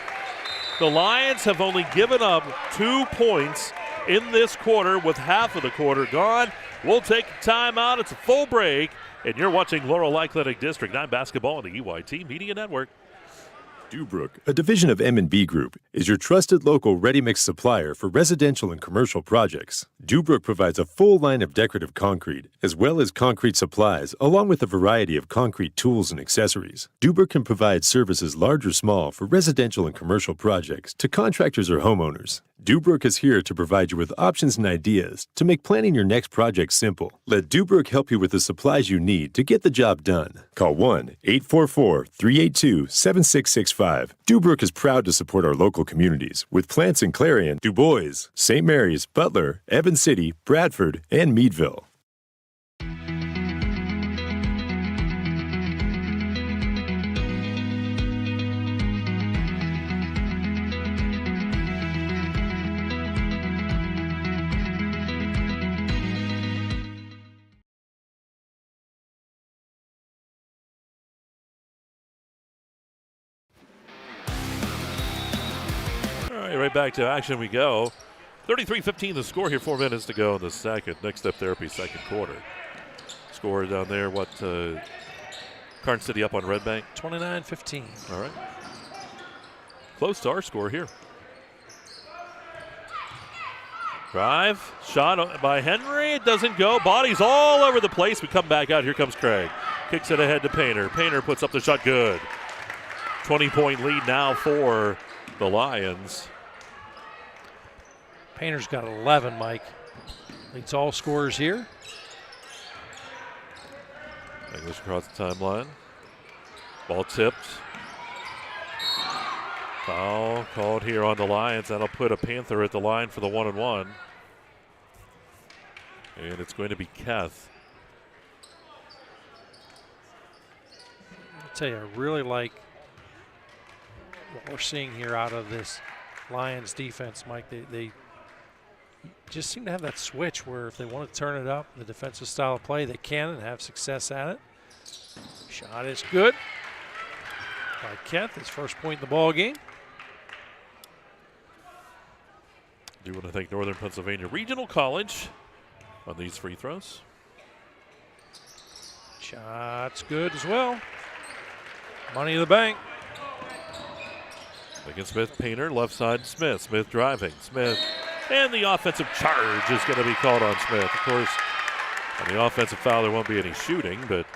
The Lions have only given up 2 points in this quarter with half of the quarter gone. We'll take a timeout. It's a full break, and you're watching Laurel Athletic District 9 basketball on the EYT Media Network. Dubrook, a division of M&B Group, is your trusted local ready-mix supplier for residential and commercial projects. Dubrook provides a full line of decorative concrete, as well as concrete supplies, along with a variety of concrete tools and accessories. Dubrook can provide services large or small for residential and commercial projects to contractors or homeowners. Dubrook is here to provide you with options and ideas to make planning your next project simple. Let Dubrook help you with the supplies you need to get the job done. Call 1-844-382-7665. Dubrook is proud to support our local communities with plants in Clarion, Du Bois, St. Mary's, Butler, Evans City, Bradford, and Meadville. Right back to action we go. 33-15 the score here, 4 minutes to go in the second. Next Step Therapy, second quarter. Score down there, Carn City up on Red Bank? 29-15. All right. Close to our score here. Drive, shot by Henry. It doesn't go. Bodies all over the place. We come back out. Here comes Craig. Kicks it ahead to Painter. Painter puts up the shot. Good. 20-point lead now for the Lions. Painter's got 11, Mike. Leads all scorers here. English across the timeline. Ball tipped. Foul called here on the Lions. That'll put a Panther at the line for the 1-and-1. And it's going to be Keth. I'll tell you, I really like what we're seeing here out of this Lions defense, Mike. They just seem to have that switch where if they want to turn it up, the defensive style of play, they can and have success at it. Shot is good by Keth, his first point in the ball game. Do want to thank Northern Pennsylvania Regional College on these free throws. Shot's good as well. Money in the bank. Against Smith, Painter, left side, Smith. Smith driving. Smith, and the offensive charge is going to be called on Smith. Of course, on the offensive foul, there won't be any shooting, but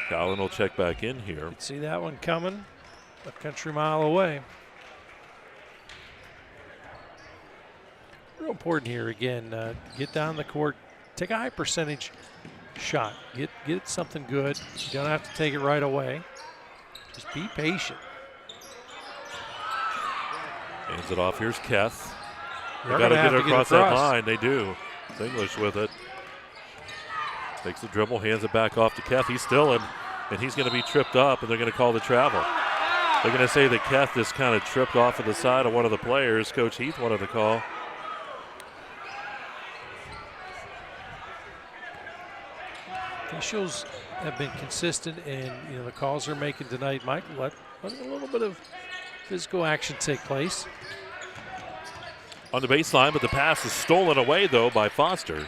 Collin will check back in here. See that one coming a country mile away. Real important here again, get down the court, take a high percentage shot. Get something good. You don't have to take it right away. Just be patient. Hands it off. Here's Keth. They They're got to gonna get have to across get that across. line. They do. It's English with it. Takes the dribble, hands it back off to Keth. He's still in, and he's going to be tripped up, and they're going to call the travel. They're going to say that Keth just kind of tripped off of the side of one of the players. Coach Heath wanted to call. Officials have been consistent in the calls they're making tonight, Mike. Let a little bit of physical action take place. On the baseline, but the pass is stolen away, though, by Foster.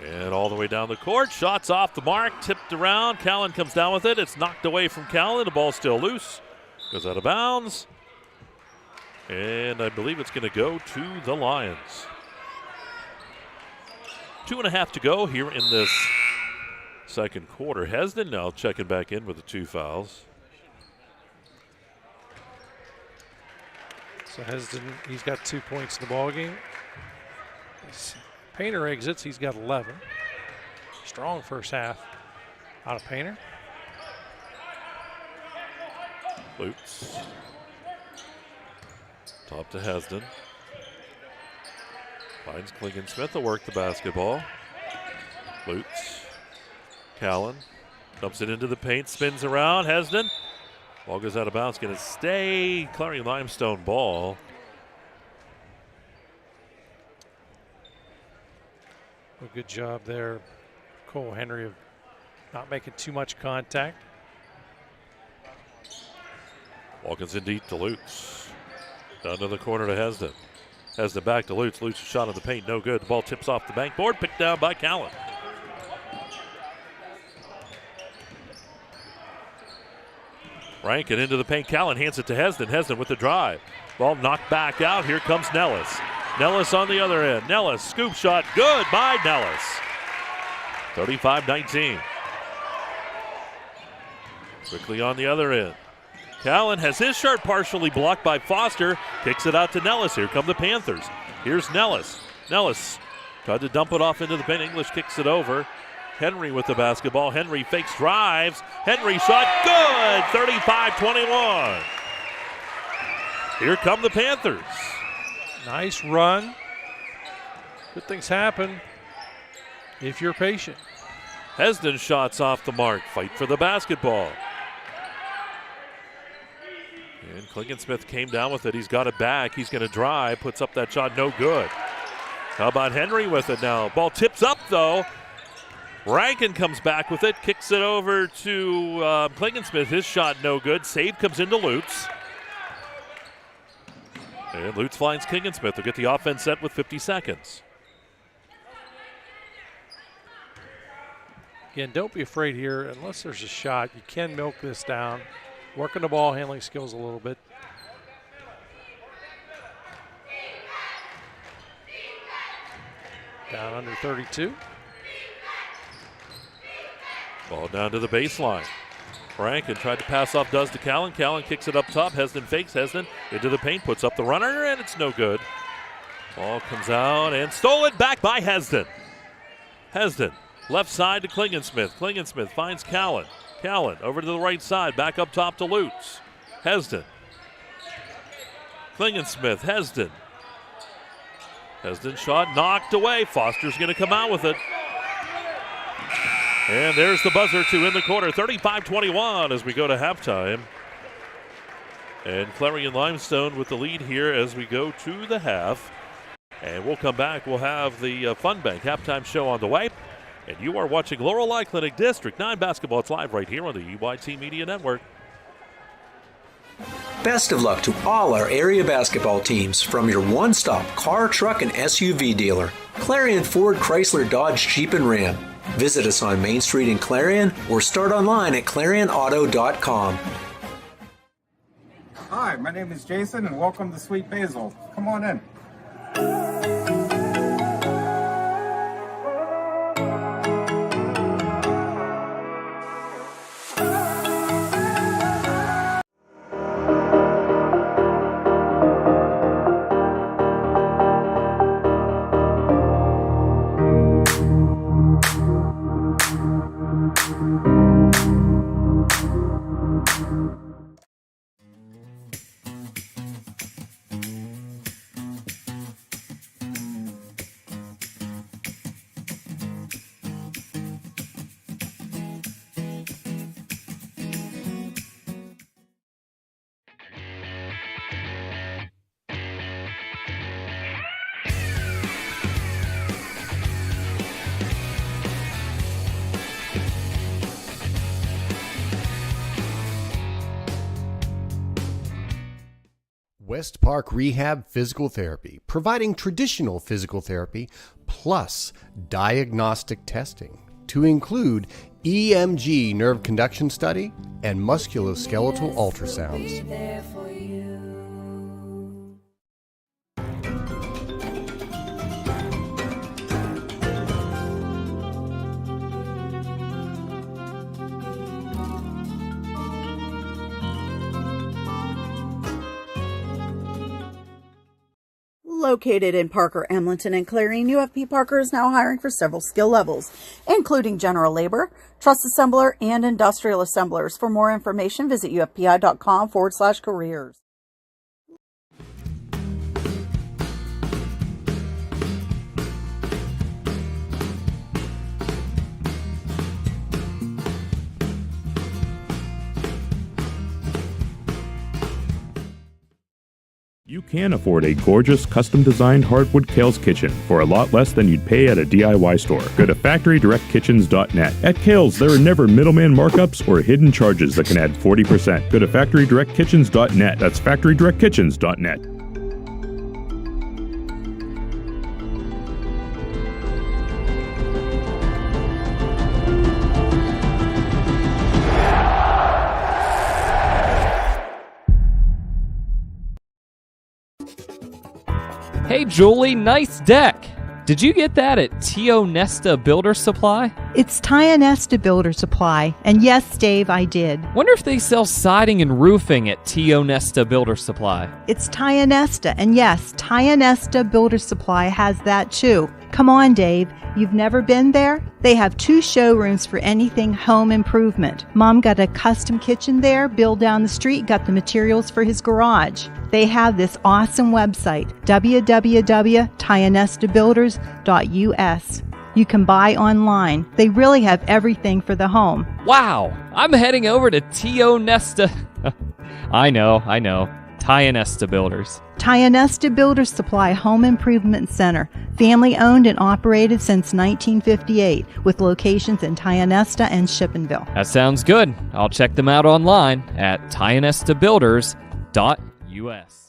And all the way down the court. Shots off the mark, tipped around. Callan comes down with it. It's knocked away from Callan. The ball's still loose. Goes out of bounds. And I believe it's going to go to the Lions. 2.5 to go here in this second quarter. Hesden now checking back in with the 2 fouls. So Hesden, he's got 2 points in the ball game. Painter exits, he's got 11. Strong first half out of Painter. Lutz. Top to Hesden. Finds Clingan Smith to work the basketball. Lutz. Callan dumps it into the paint, spins around. Hesden. Ball goes out of bounds. Going to stay. Clarion Limestone ball. A good job there, Cole Henry, of not making too much contact. Walkins in deep to Lutz. Down to the corner to Hesden. Hesden back to Lutz. Lutz shot in the paint, no good. The ball tips off the backboard, picked down by Callan. Rankin into the paint. Callan hands it to Hesden. Hesden with the drive. Ball knocked back out. Here comes Nellis. Nellis on the other end. Nellis, scoop shot. Good by Nellis. 35-19. Quickly on the other end. Callan has his shot partially blocked by Foster. Kicks it out to Nellis. Here come the Panthers. Here's Nellis. Nellis tried to dump it off into the paint. English kicks it over. Henry with the basketball. Henry fakes drives. Henry shot good. 35-21. Here come the Panthers. Nice run. Good things happen if you're patient. Hesden shots off the mark. Fight for the basketball. And Klingensmith came down with it. He's got it back. He's going to drive. Puts up that shot. No good. How about Henry with it now? Ball tips up, though. Rankin comes back with it. Kicks it over to Klingensmith. His shot no good. Save comes into Lutz. And Lutz finds Klingensmith. They'll get the offense set with 50 seconds. Again, don't be afraid here. Unless there's a shot, you can milk this down. Working the ball handling skills a little bit. Down under 32. Ball down to the baseline. Rankin tried to pass off, does to Callan. Callan kicks it up top. Hesden fakes. Hesden into the paint, puts up the runner, and it's no good. Ball comes out and stolen back by Hesden. Hesden, left side to Klingensmith. Klingensmith finds Callan. Callan over to the right side, back up top to Lutz. Hesden. Klingensmith, Hesden. Hesden shot knocked away. Foster's going to come out with it. And there's the buzzer to end the quarter. 35-21 as we go to halftime. And Clarion Limestone with the lead here as we go to the half. And we'll come back. We'll have the Fun Bank halftime show on the way. And you are watching Laurel Clinic District 9 basketball. It's live right here on the EYT Media Network. Best of luck to all our area basketball teams from your one-stop car, truck, and SUV dealer, Clarion Ford, Chrysler, Dodge, Jeep, and Ram. Visit us on Main Street in Clarion or start online at ClarionAuto.com. Hi, my name is Jason and welcome to Sweet Basil. Come on in. West Park Rehab Physical Therapy, providing traditional physical therapy plus diagnostic testing to include EMG nerve conduction study and musculoskeletal ultrasounds. Located in Parker, Emlenton, and Clarion, UFP Parker is now hiring for several skill levels, including general labor, truss assembler, and industrial assemblers. For more information, visit ufpi.com/careers. You can afford a gorgeous, custom-designed hardwood Kales kitchen for a lot less than you'd pay at a DIY store. Go to FactoryDirectKitchens.net. At Kales, there are never middleman markups or hidden charges that can add 40%. Go to FactoryDirectKitchens.net. That's FactoryDirectKitchens.net. Hey, Julie, nice deck. Did you get that at Tio Nesta Builder Supply? It's Tia Nesta Builder Supply, and yes, Dave, I did. Wonder if they sell siding and roofing at Tio Nesta Builder Supply. It's Tia Nesta, and yes, Tia Nesta Builder Supply has that too. Come on, Dave. You've never been there? They have 2 showrooms for anything home improvement. Mom got a custom kitchen there. Bill down the street got the materials for his garage. They have this awesome website, www.tianestabuilders.us. You can buy online. They really have everything for the home. Wow, I'm heading over to Tio Nesta. I know. Tia Nesta Builders. Tia Nesta Builder Supply Home Improvement Center, family owned and operated since 1958, with locations in Tia Nesta and Shippenville. That sounds good. I'll check them out online at tianestabuilders.us.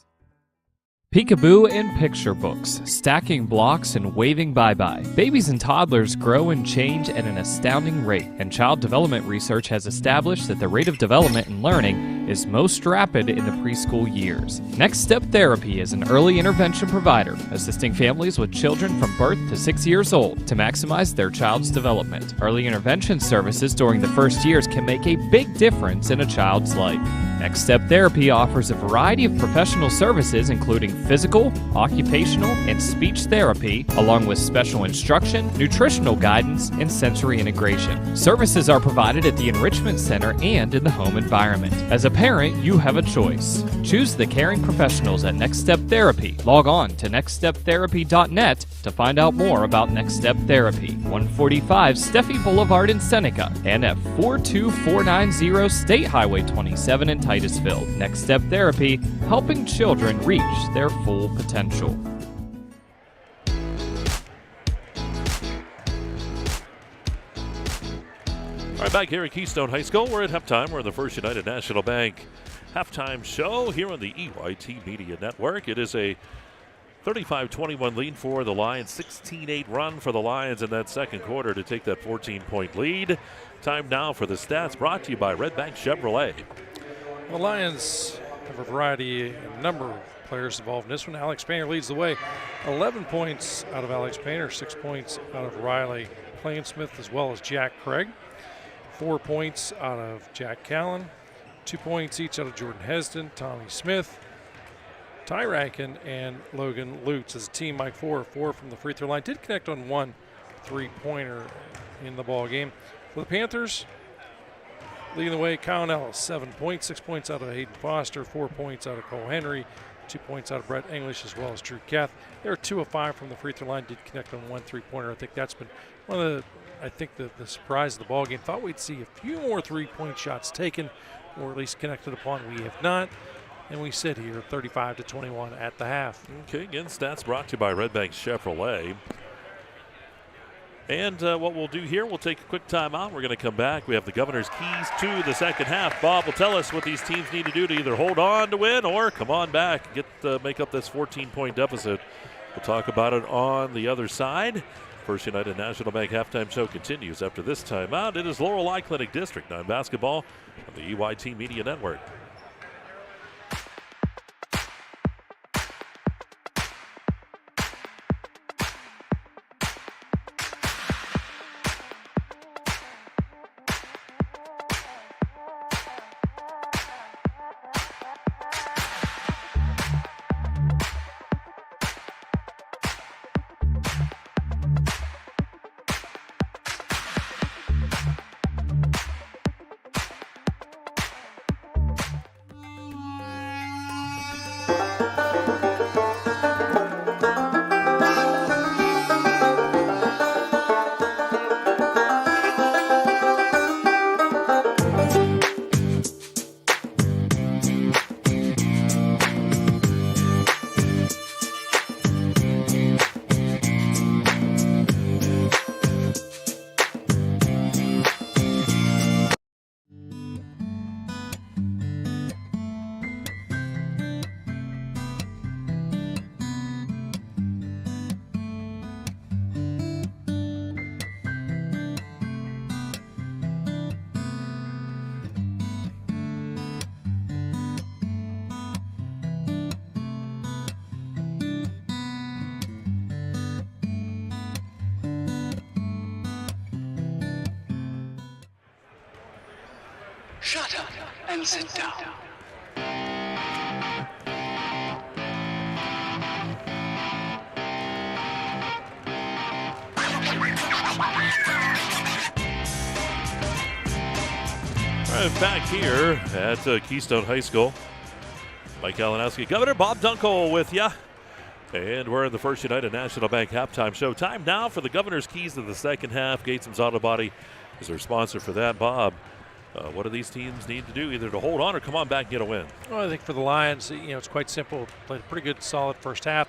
Peekaboo and picture books, stacking blocks and waving bye-bye. Babies and toddlers grow and change at an astounding rate, and child development research has established that the rate of development and learning is most rapid in the preschool years. Next Step Therapy is an early intervention provider, assisting families with children from birth to 6 years old to maximize their child's development. Early intervention services during the first years can make a big difference in a child's life. Next Step Therapy offers a variety of professional services, including physical, occupational, and speech therapy, along with special instruction, nutritional guidance, and sensory integration. Services are provided at the Enrichment Center and in the home environment. As a parent, you have a choice. Choose the caring professionals at Next Step Therapy. Log on to nextsteptherapy.net to find out more about Next Step Therapy. 145 Steffi Boulevard in Seneca and at 42490 State Highway 27 in Titusville. Next Step Therapy, helping children reach their full potential. All right, back here at Keystone High School, we're at halftime. We're in the First United National Bank halftime show here on the EYT Media Network. It is a 35-21 lead for the Lions, 16-8 run for the Lions in that second quarter to take that 14-point lead. Time now for the stats, brought to you by Red Bank Chevrolet. The Lions have a variety, a number of players involved in this one. Alex Painter leads the way. 11 points out of Alex Painter, 6 points out of Riley Plainsmith, as well as Jack Craig. 4 points out of Jack Callan. 2 points each out of Jordan Hesden, Tommy Smith, Ty Rankin, and Logan Lutz. As a team, Mike Four from the free throw line. Did connect on 1 3-pointer in the ball game. For the Panthers, leading the way, Kyle Ellis, 7 points, 6 points out of Hayden Foster, 4 points out of Cole Henry, 2 points out of Brett English, as well as Drew Kath. They were 2 of 5 from the free throw line, did connect on 1 3-pointer. I think that's been one of the surprise of the ball game. Thought we'd see a few more 3-point shots taken, or at least connected upon. We have not. And we sit here 35-21 at the half. Okay, again, stats brought to you by Red Bank Chevrolet. And what we'll do here, we'll take a quick timeout. We're going to come back. We have the governor's keys to the second half. Bob will tell us what these teams need to do to either hold on to win or come on back and make up this 14-point deficit. We'll talk about it on the other side. First United National Bank halftime show continues after this timeout. It is Laurel Eye Clinic District 9 basketball on the EYT Media Network. Shut up and sit down. All right, back here at Keystone High School. Mike Kalinowski, Governor Bob Dunkel with you. And we're in the First United National Bank halftime show. Time now for the Governor's Keys to the second half. Gatesham's Auto Body is our sponsor for that. Bob, what do these teams need to do, either to hold on or come on back and get a win? Well, I think for the Lions, it's quite simple. Played a pretty good, solid first half.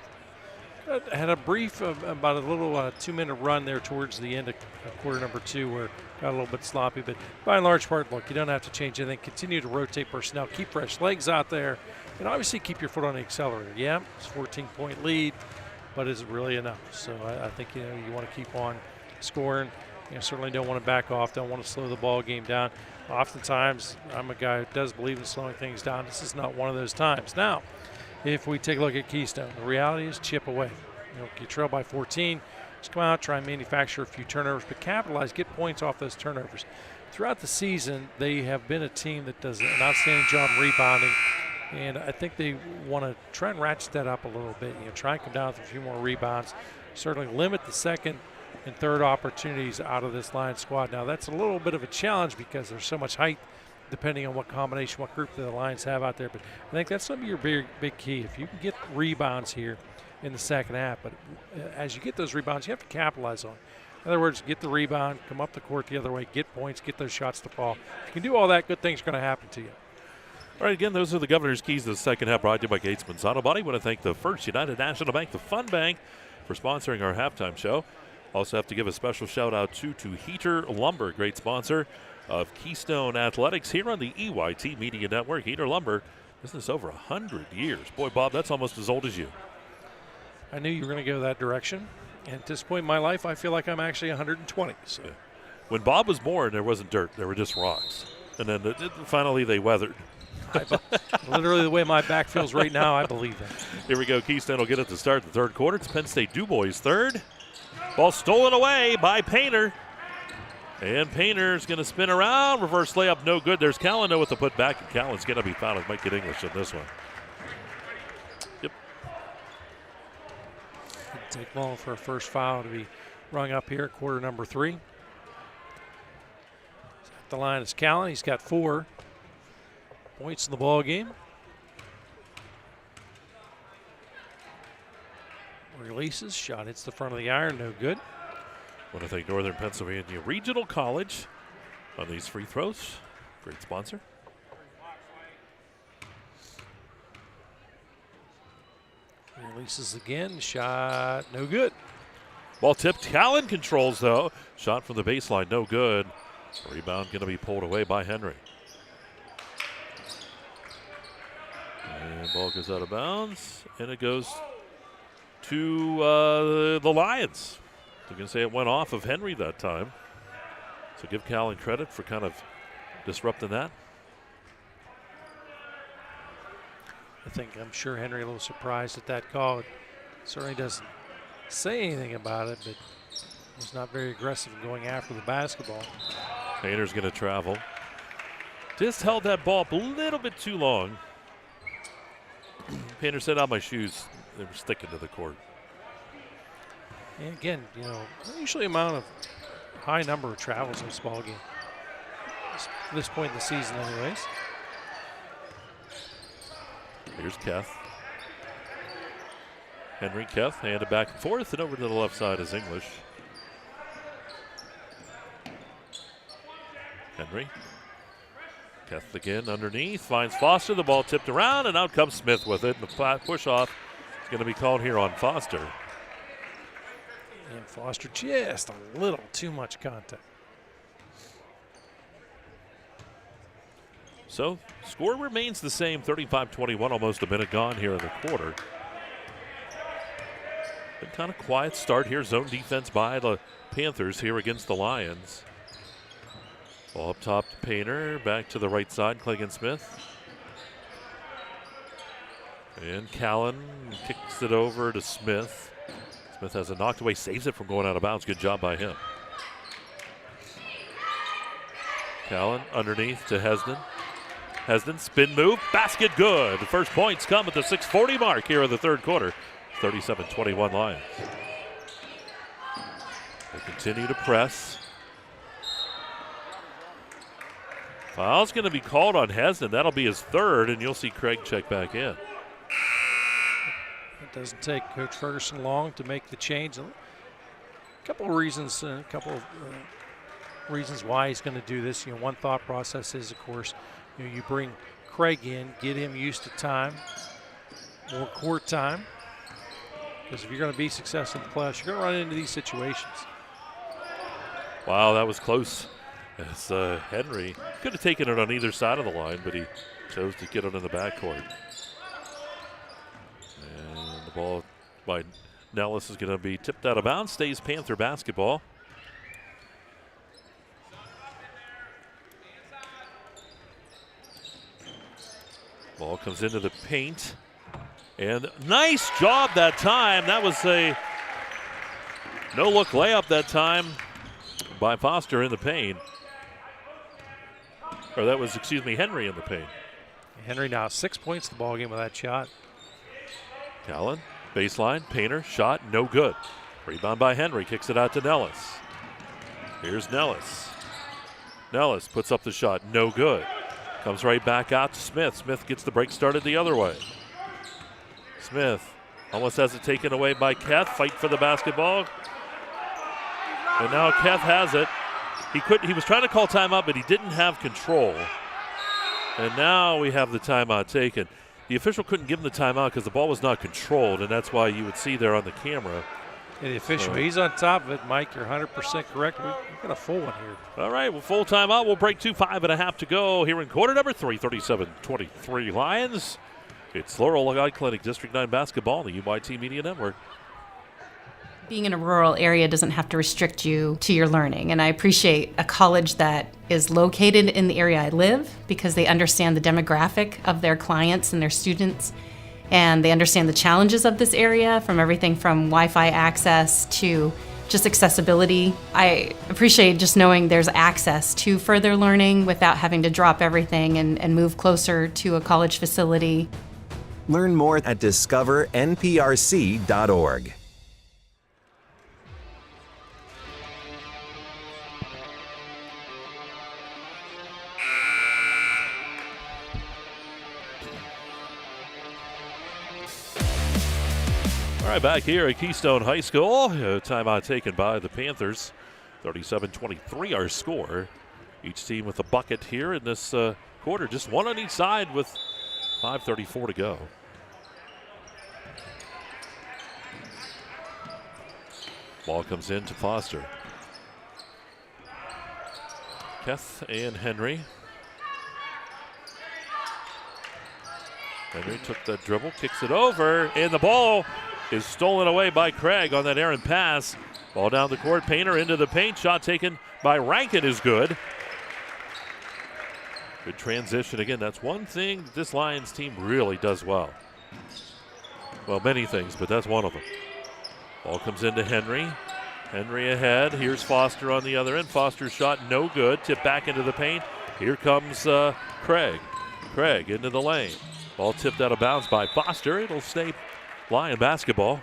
Had a brief, about a little 2-minute run there towards the end of quarter number 2 where got a little bit sloppy. But by and large part, look, you don't have to change anything. Continue to rotate personnel. Keep fresh legs out there. And obviously keep your foot on the accelerator. Yeah, it's a 14-point lead, but is it really enough? So I think, you want to keep on scoring. Certainly don't want to back off. Don't want to slow the ball game down. Oftentimes, I'm a guy who does believe in slowing things down. This is not one of those times. Now, if we take a look at Keystone, the reality is chip away. You trail by 14, just come out, try and manufacture a few turnovers, but capitalize, get points off those turnovers. Throughout the season, they have been a team that does an outstanding job rebounding, and I think they want to try and ratchet that up a little bit. Try and come down with a few more rebounds, certainly limit the second and third opportunities out of this Lions squad. Now, that's a little bit of a challenge because there's so much height depending on what combination, what group the Lions have out there. But I think that's going to be your big key. If you can get rebounds here in the second half, but as you get those rebounds, you have to capitalize on. In other words, get the rebound, come up the court the other way, get points, get those shots to fall. If you can do all that, good things are going to happen to you. All right, again, those are the Governor's Keys to the second half, brought to you by Gatesman's Auto Body. I want to thank the First United National Bank, the Fun Bank, for sponsoring our halftime show. Also have to give a special shout-out to Heater Lumber, great sponsor of Keystone Athletics here on the EYT Media Network. Heater Lumber, business over 100 years. Boy, Bob, that's almost as old as you. I knew you were going to go that direction. And at this point in my life, I feel like I'm actually 120. So. Yeah. When Bob was born, there wasn't dirt. There were just rocks. And then finally they weathered. Literally the way my back feels right now, I believe that. Here we go. Keystone will get it to start the third quarter. It's Penn State DuBois third. Ball stolen away by Painter. And Painter's going to spin around. Reverse layup, no good. There's Callino with the putback. And Callan's going to be fouled. Might get English in this one. Yep. It'd take long for a first foul to be rung up here at quarter number 3. At the line is Callan. He's got 4 points in the ball game. Releases, shot hits the front of the iron, no good. Want to thank Northern Pennsylvania Regional College on these free throws. Great sponsor. Releases again, shot, no good. Ball tipped, Callan controls though. Shot from the baseline, no good. Rebound going to be pulled away by Henry. And ball goes out of bounds, and it goes to the Lions. You can say it went off of Henry that time. So give Callan credit for kind of disrupting that. I'm sure Henry a little surprised at that call. It certainly doesn't say anything about it, but was not very aggressive in going after the basketball. Painter's going to travel. Just held that ball up a little bit too long. Painter said, "On my shoes, they were sticking to the court." And again, unusually amount of high number of travels in this ball game. At this point in the season, anyways. Here's Keth. Henry, Keth, handed back and forth, and over to the left side is English. Henry. Keth again underneath, finds Foster. The ball tipped around, and out comes Smith with it. And the push-off is going to be called here on Foster. And Foster just a little too much contact. So, score remains the same, 35-21, almost a minute gone here in the quarter. Been kind of quiet start here. Zone defense by the Panthers here against the Lions. Ball up top to Painter, back to the right side, Cleggan Smith. And Callan kicks it over to Smith. Smith has it knocked away, saves it from going out of bounds. Good job by him. Callan underneath to Hesden. Hesden, spin move, basket good. The first points come at the 6:40 mark here in the third quarter. 37-21 Lions. They continue to press. Foul's going to be called on Hesden. That'll be his third, and you'll see Craig check back in. It doesn't take Coach Ferguson long to make the change. A couple of reasons, reasons why he's going to do this. One thought process is, of course, you bring Craig in, get him used to time, more court time. Because if you're going to be successful in the playoffs, you're going to run into these situations. Wow, that was close. As Henry could have taken it on either side of the line, but he chose to get it in the backcourt. And the ball by Nellis is going to be tipped out of bounds. Stays Panther basketball. Ball comes into the paint. And nice job that time. That was a no-look layup that time by Foster in the paint. Or that was, Henry in the paint. Henry now 6 points in the ballgame with that shot. Callan, baseline, Painter, shot, no good. Rebound by Henry, kicks it out to Nellis. Here's Nellis. Nellis puts up the shot, no good. Comes right back out to Smith. Smith gets the break started the other way. Smith almost has it taken away by Keth. Fight for the basketball. And now Keth has it. He was trying to call timeout, but he didn't have control. And now we have the timeout taken. The official couldn't give him the timeout because the ball was not controlled, and that's why you would see there on the camera. And the official, he's on top of it, Mike. You're 100% correct. We've got a full one here. All right, well, full timeout. We'll break 5.5 to go here in quarter number 3, 37-23 Lions. It's Laurel Clinic District 9 basketball on the UYT Media Network. Being in a rural area doesn't have to restrict you to your learning, and I appreciate a college that is located in the area I live because they understand the demographic of their clients and their students, and they understand the challenges of this area, from everything from Wi-Fi access to just accessibility. I appreciate just knowing there's access to further learning without having to drop everything and move closer to a college facility. Learn more at discovernprc.org. All right, back here at Keystone High School. Timeout taken by the Panthers. 37-23 our score. Each team with a bucket here in this quarter. Just one on each side with 5:34 to go. Ball comes in to Foster. Keth and Henry. Henry took that dribble, kicks it over, and the ball is stolen away by Craig on that errant pass. Ball down the court, Painter into the paint. Shot taken by Rankin is good. Good transition again. That's one thing that this Lions team really does well. Well, many things, but that's one of them. Ball comes into Henry. Henry ahead. Here's Foster on the other end. Foster's shot no good. Tip back into the paint. Here comes Craig. Craig into the lane. Ball tipped out of bounds by Foster. It'll stay Lion basketball.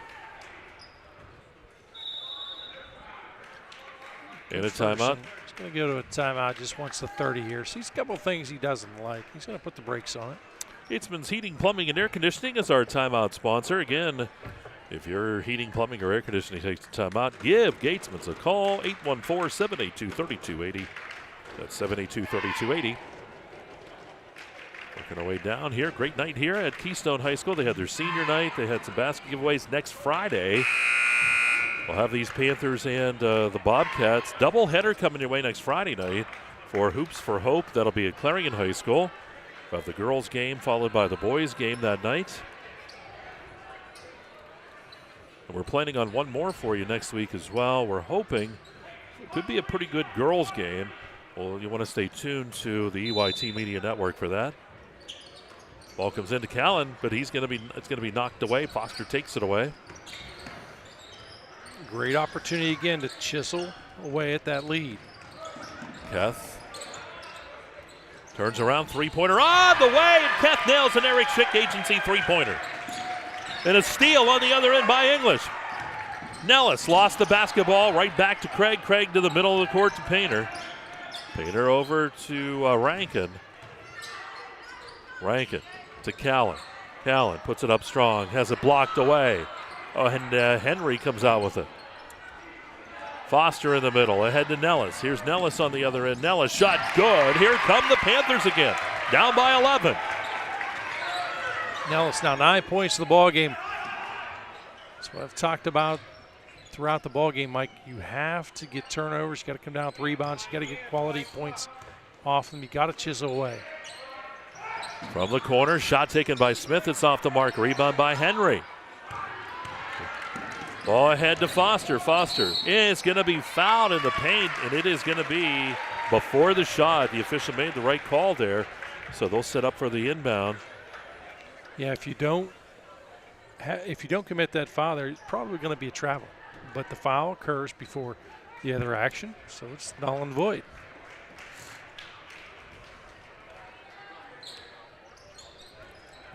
And a timeout. He's going to go to a timeout. Just wants the 30 here. Sees a couple things he doesn't like. He's going to put the brakes on it. Gatesman's Heating, Plumbing, and Air Conditioning is our timeout sponsor. Again, if your heating, plumbing, or air conditioning takes the timeout, give Gatesman's a call. 814-782-3280. That's 782-3280. Working our way down here. Great night here at Keystone High School. They had their senior night. They had some basket giveaways next Friday. We'll have these Panthers and the Bobcats. Double header coming your way next Friday night for Hoops for Hope. That'll be at Clarion High School. We'll have the girls' game followed by the boys' game that night. And we're planning on one more for you next week as well. We're hoping it could be a pretty good girls' game. Well, you want to stay tuned to the EYT Media Network for that. Ball comes into Callan, but it's going to be knocked away. Foster takes it away. Great opportunity again to chisel away at that lead. Keth. Turns around, three-pointer on the way, and Keth nails an Eric Schick agency three-pointer. And a steal on the other end by English. Nellis lost the basketball right back to Craig. Craig to the middle of the court to Painter. Painter over to Rankin. Rankin to Callan. Callan puts it up strong, has it blocked away. Oh, and Henry comes out with it. Foster in the middle, ahead to Nellis. Here's Nellis on the other end. Nellis shot good. Here come the Panthers again, down by 11. Nellis now 9 points to the ball game. That's what I've talked about throughout the ball game, Mike. You have to get turnovers. You got to come down with rebounds. You got to get quality points off them. You got to chisel away. From the corner, shot taken by Smith. It's off the mark. Rebound by Henry. Ball ahead to Foster. Foster is going to be fouled in the paint, and it is going to be before the shot. The official made the right call there, so they'll set up for the inbound. Yeah, if you don't commit that foul, there's probably going to be a travel. But the foul occurs before the other action, so it's null and void.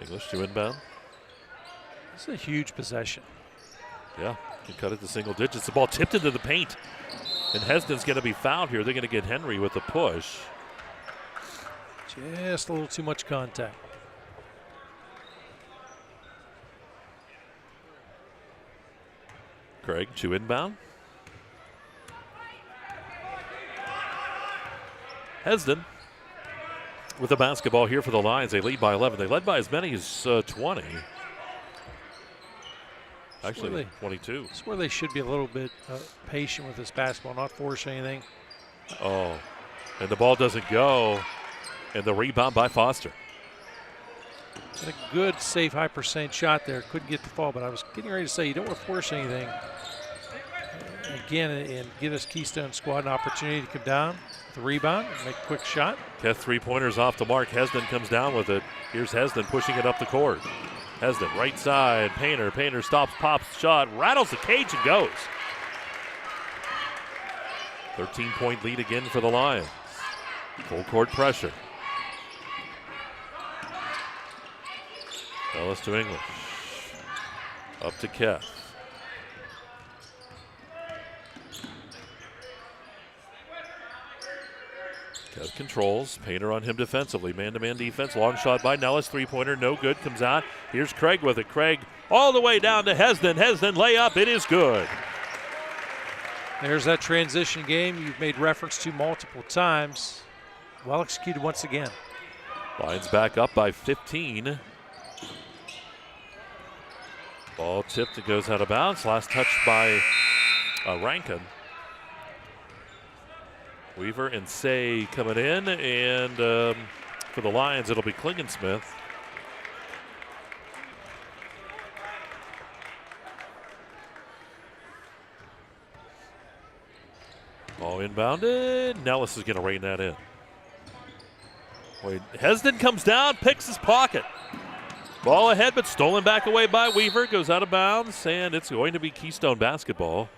English to inbound. It's a huge possession. Yeah, can cut it to single digits. The ball tipped into the paint, and Hesden's going to be fouled here. They're going to get Henry with the push. Just a little too much contact. Craig to inbound. Hesden with the basketball here for the Lions. They lead by 11. They led by as many as 20. Actually, 22. That's where they should be a little bit patient with this basketball, not force anything. Oh, and the ball doesn't go, and the rebound by Foster. And a good, safe, high percent shot there. Couldn't get the fall, but I was getting ready to say you don't want to force anything. Again, and give this Keystone squad an opportunity to come down with the rebound and make a quick shot. Keth three-pointers off the mark. Hesden comes down with it. Here's Hesden pushing it up the court. Hesden, right side, Painter. Painter stops, pops, shot, rattles the cage and goes. 13-point lead again for the Lions. Full court pressure. Ellis to English. Up to Keth. Keth controls. Painter on him defensively. Man-to-man defense. Long shot by Nellis. Three-pointer, no good. Comes out. Here's Craig with it. Craig all the way down to Hesden. Hesden layup. It is good. There's that transition game you've made reference to multiple times. Well executed once again. Lions back up by 15. Ball tipped. It goes out of bounds. Last touch by Rankin. Weaver and Say coming in, and for the Lions, it'll be Klingensmith. Ball inbounded. Nellis is going to rein that in. Wait, Hesden comes down, picks his pocket. Ball ahead, but stolen back away by Weaver. Goes out of bounds, and it's going to be Keystone basketball.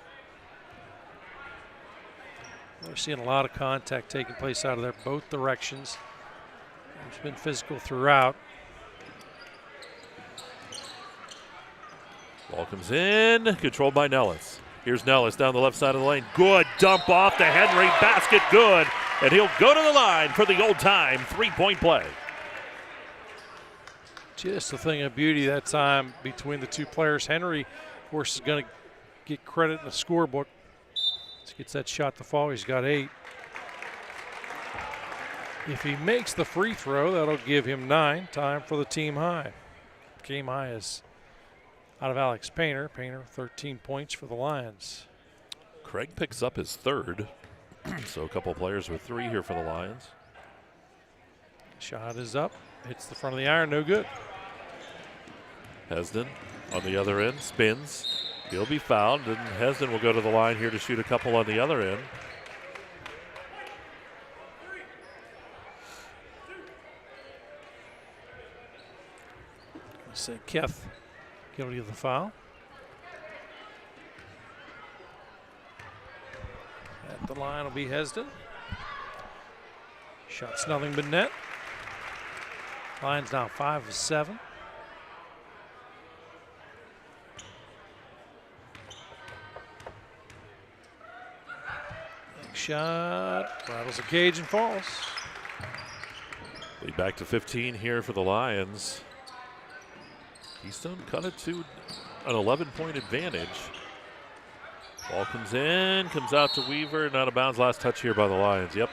We're seeing a lot of contact taking place out of there, both directions. It's been physical throughout. Ball comes in, controlled by Nellis. Here's Nellis down the left side of the lane. Good dump off to Henry, basket good, and he'll go to the line for the old-time three-point play. Just a thing of beauty that time between the two players. Henry, of course, is going to get credit in the scorebook. Gets that shot to fall. He's got 8. If he makes the free throw, that'll give him 9. Time for the team high. Team high is out of Alex Painter. Painter, 13 points for the Lions. Craig picks up his third. So a couple players with 3 here for the Lions. Shot is up. Hits the front of the iron. No good. Hesden on the other end. Spins. He'll be fouled, and Hesden will go to the line here to shoot a couple on the other end. Say Keth guilty of the foul. At the line will be Hesden. Shot's nothing but net. Lions now 5 of 7. Big shot, rattles the cage and falls. Lead back to 15 here for the Lions. Keystone cut it to an 11-point advantage. Ball comes in, comes out to Weaver, and out of bounds. Last touch here by the Lions. Yep.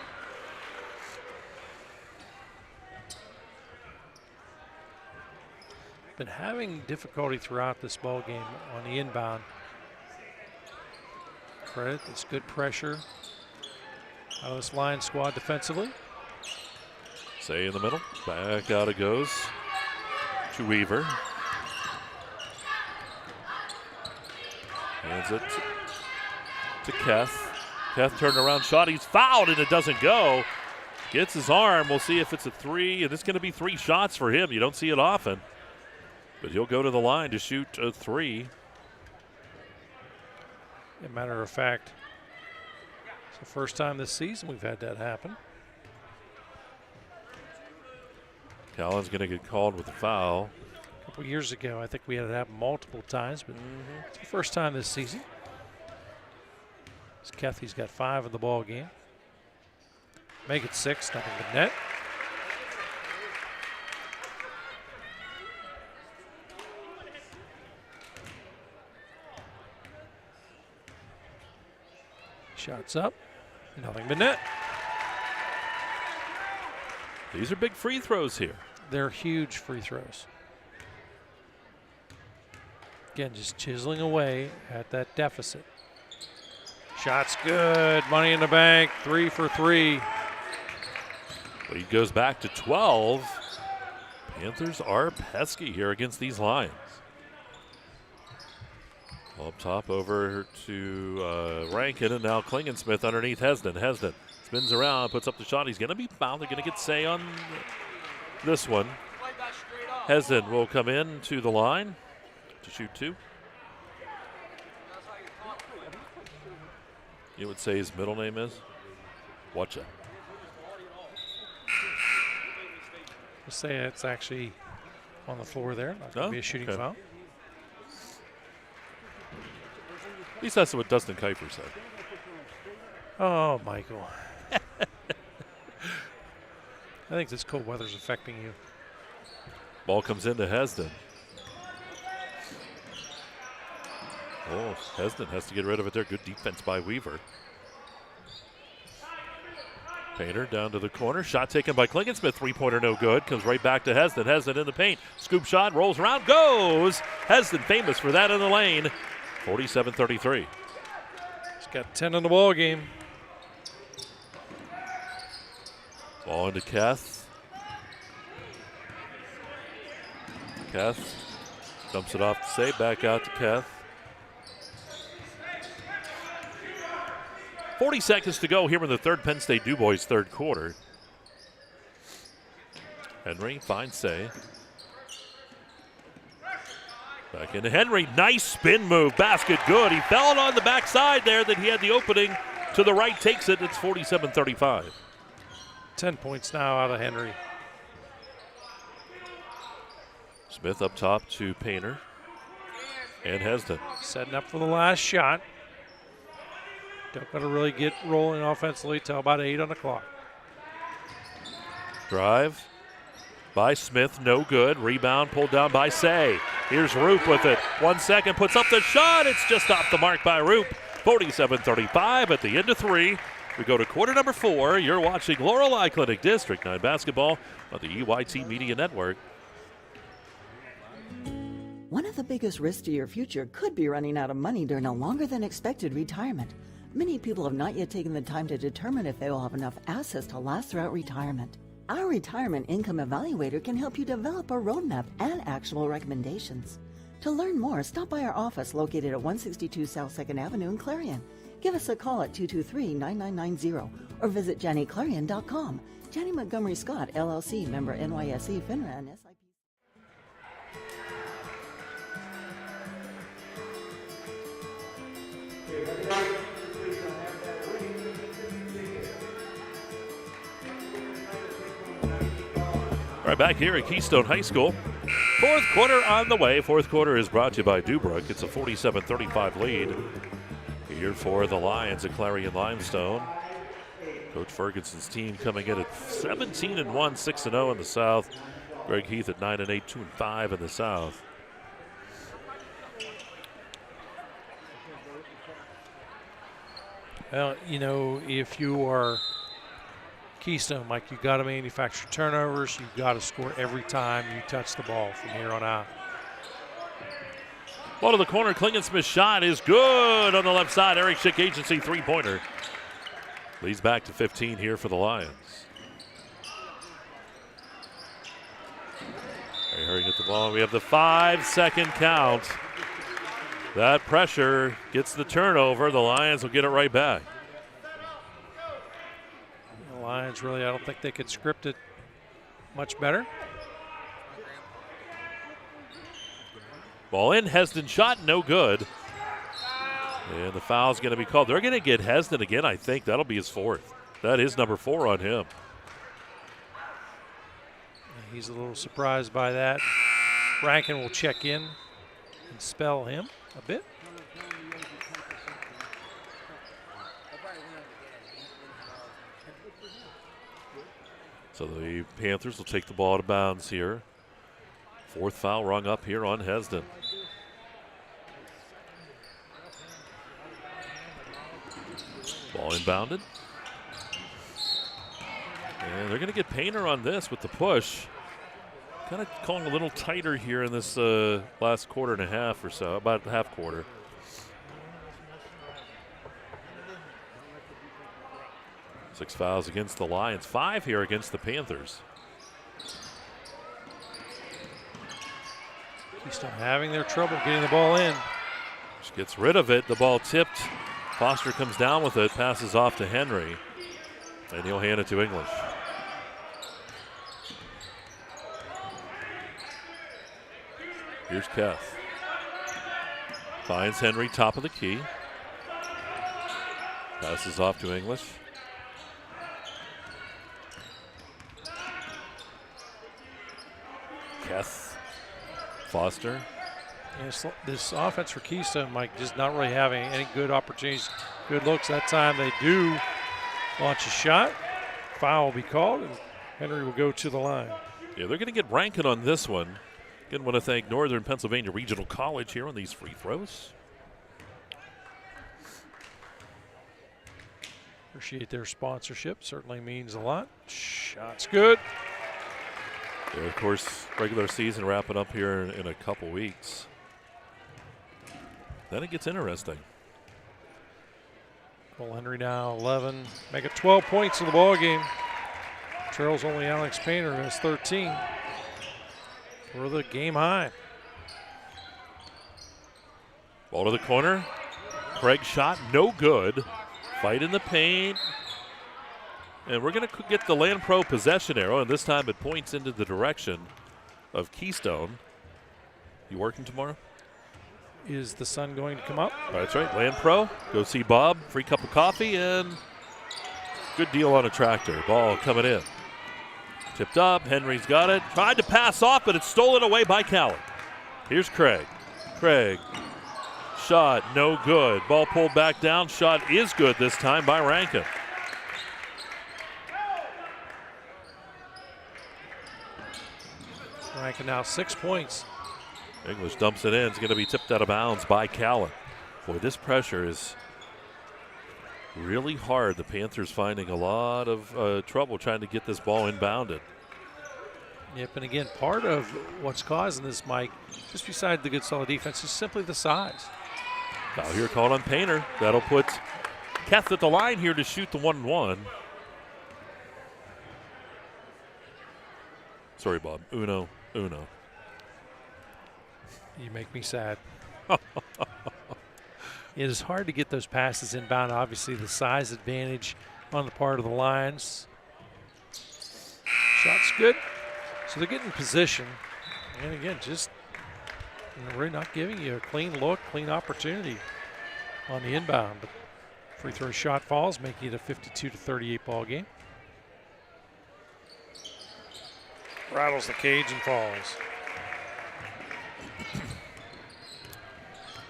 Been having difficulty throughout this ball game on the inbound. Credit, it's good pressure out of this Lions squad defensively. Say in the middle. Back out it goes to Weaver. Hands it to Keth. Keth turned around, shot. He's fouled, and it doesn't go. Gets his arm. We'll see if it's a 3, and it's going to be 3 shots for him. You don't see it often. But he'll go to the line to shoot a 3. As a matter of fact, it's the first time this season we've had that happen. Callan's going to get called with a foul. A couple years ago, I think we had it happen multiple times, but it's the first time this season. Kethy's got 5 in the ball game. Make it 6, nothing but net. Shots up, nothing but net. These are big free throws here. They're huge free throws. Again, just chiseling away at that deficit. Shot's good, money in the bank, 3 for 3. Lead goes back to 12. Panthers are pesky here against these Lions. Up top over to Rankin, and now Klingensmith underneath Hesden. Hesden spins around, puts up the shot. He's going to be fouled. They're going to get Say on this one. Hesden will come in to the line to shoot 2. You would say his middle name is? Watch out. We'll say it's actually on the floor there. Not going to be a shooting foul. At least that's what Dustin Kuiper said. Oh, Michael. I think this cold weather's affecting you. Ball comes into Hesden. Oh, Hesden has to get rid of it there. Good defense by Weaver. Painter down to the corner. Shot taken by Klingensmith. 3-pointer no good. Comes right back to Hesden. Hesden in the paint. Scoop shot. Rolls around. Goes. Hesden famous for that in the lane. 47-33. He's got 10 in the ball game. Ball into Keth. Keth dumps it off to Say. Back out to Keth. 40 seconds to go here in the third Penn State Du Bois third quarter. Henry finds Say. Back into Henry. Nice spin move. Basket good. He fell on the backside there. Then he had the opening to the right. Takes it. It's 47-35. 10 points now out of Henry. Smith up top to Painter. And Hesden. Setting up for the last shot. Don't got to really get rolling offensively till about 8 on the clock. Drive by Smith, no good. Rebound pulled down by Say. Here's Roop with it. 1 second, puts up the shot. It's just off the mark by Roop. 47-35 at the end of 3. We go to quarter number 4. You're watching Laurel Clinic District 9 basketball on the EYT Media Network. One of the biggest risks to your future could be running out of money during a longer than expected retirement. Many people have not yet taken the time to determine if they will have enough assets to last throughout retirement. Our Retirement Income Evaluator can help you develop a roadmap and actionable recommendations. To learn more, stop by our office located at 162 South 2nd Avenue in Clarion. Give us a call at 223-9990 or visit JannyClarion.com. Janney Montgomery Scott, LLC, member NYSE, FINRA, and SIP. All right, back here at Keystone High School. Fourth quarter on the way. Fourth quarter is brought to you by Dubrook. It's a 47-35 lead here for the Lions at Clarion Limestone. Coach Ferguson's team coming in at 17-1, 6-0 in the South. Greg Heath at 9-8, 2-5 in the South. Well, you know, if you are Keystone, Mike, you've got to manufacture turnovers. You've got to score every time you touch the ball from here on out. Ball to the corner. Klingensmith's shot is good on the left side. Eric Schick Agency three-pointer. Leads back to 15 here for the Lions. Harry get the ball. We have the 5-second count. That pressure gets the turnover. The Lions will get it right back. The Lions really, I don't think they could script it much better. Ball in. Hesden shot, no good. And the foul's going to be called. They're going to get Hesden again, I think. That'll be his fourth. That is number 4 on him. He's a little surprised by that. Rankin will check in and spell him a bit. So the Panthers will take the ball out of bounds here. Fourth foul rung up here on Hesden. Ball inbounded. And they're going to get Painter on this with the push. Kind of calling a little tighter here in this last quarter and a half or so, about half quarter. Six fouls against the Lions, 5 here against the Panthers. Keystone having their trouble getting the ball in. Just gets rid of it. The ball tipped. Foster comes down with it, passes off to Henry, and he'll hand it to English. Here's Keth. Finds Henry, top of the key. Passes off to English. Keth. Foster. Yes, this offense for Keystone, Mike, just not really having any good opportunities, good looks. That time they do launch a shot. Foul will be called, and Henry will go to the line. Yeah, they're going to get Rankin on this one. Again, want to thank Northern Pennsylvania Regional College here on these free throws. Appreciate their sponsorship. Certainly means a lot. Shot's good. Yeah, of course, regular season wrapping up here in a couple weeks. Then it gets interesting. Cole Henry now 11. Make it 12 points in the ball game. Trails only Alex Painter has 13. For the game high. Ball to the corner. Craig shot, no good. Fight in the paint. And we're going to get the Land Pro possession arrow, and this time it points into the direction of Keystone. You working tomorrow? Is the sun going to come up? That's right, Land Pro. Go see Bob, free cup of coffee, and good deal on a tractor. Ball coming in. Tipped up, Henry's got it. Tried to pass off, but it's stolen away by Callan. Here's Craig. Craig, shot, no good. Ball pulled back down, shot is good this time by Rankin. Rankin now 6 points. English dumps it in. It's going to be tipped out of bounds by Callan. Boy, this pressure is really hard. The Panthers finding a lot of trouble trying to get this ball inbounded. Yep, and again, part of what's causing this, Mike, just beside the good solid defense, is simply the size. Foul here called on Painter. That'll put Keth at the line here to shoot the 1-1. Sorry, Bob. Uno. You make me sad. It is hard to get those passes inbound. Obviously, the size advantage on the part of the Lions. Shot's good. So they're getting position. And again, just we're not giving you a clean look, clean opportunity on the inbound. But free throw shot falls, making it a 52-38 ball game. Rattles the cage and falls.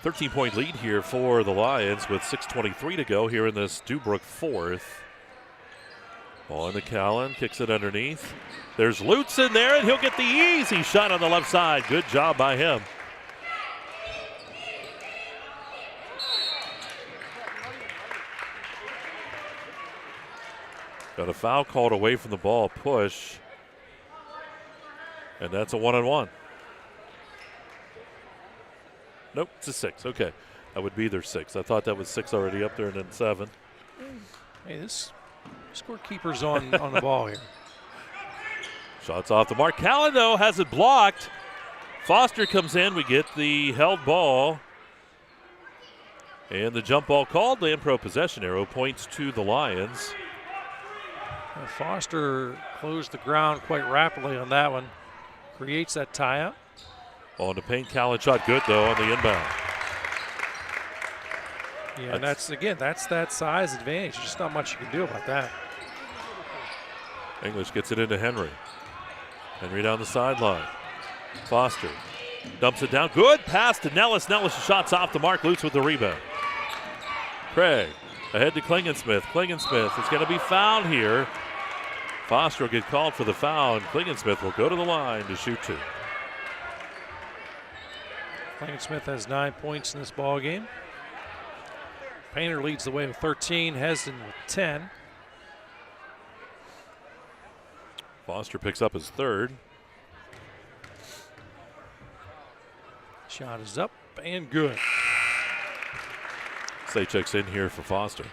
13-point lead here for the Lions with 6:23 to go here in this Dubrook fourth. Ball into Callan, kicks it underneath. There's Lutz in there, and he'll get the easy shot on the left side. Good job by him. Got a foul called away from the ball, push. And that's a one-on-one. Nope, it's a 6. Okay. That would be their 6. I thought that was 6 already up there and then 7. Hey, this scorekeeper's on the ball here. Shots off the mark. Callan, though, has it blocked. Foster comes in. We get the held ball. And the jump ball called. Land Pro possession arrow points to the Lions. Foster closed the ground quite rapidly on that one. Creates that tie-up. On the paint, Callan shot good, though, on the inbound. Yeah, and that's that size advantage. There's just not much you can do about that. English gets it into Henry. Henry down the sideline. Foster dumps it down. Good pass to Nellis. Nellis shots off the mark. Lutz with the rebound. Craig ahead to Klingensmith. Klingensmith is going to be fouled here. Foster will get called for the foul, and Klingensmith will go to the line to shoot 2. Klingensmith has 9 points in this ball game. Painter leads the way with 13. Hesden with 10. Foster picks up his 3rd. Shot is up and good. Sachek's in here for Foster.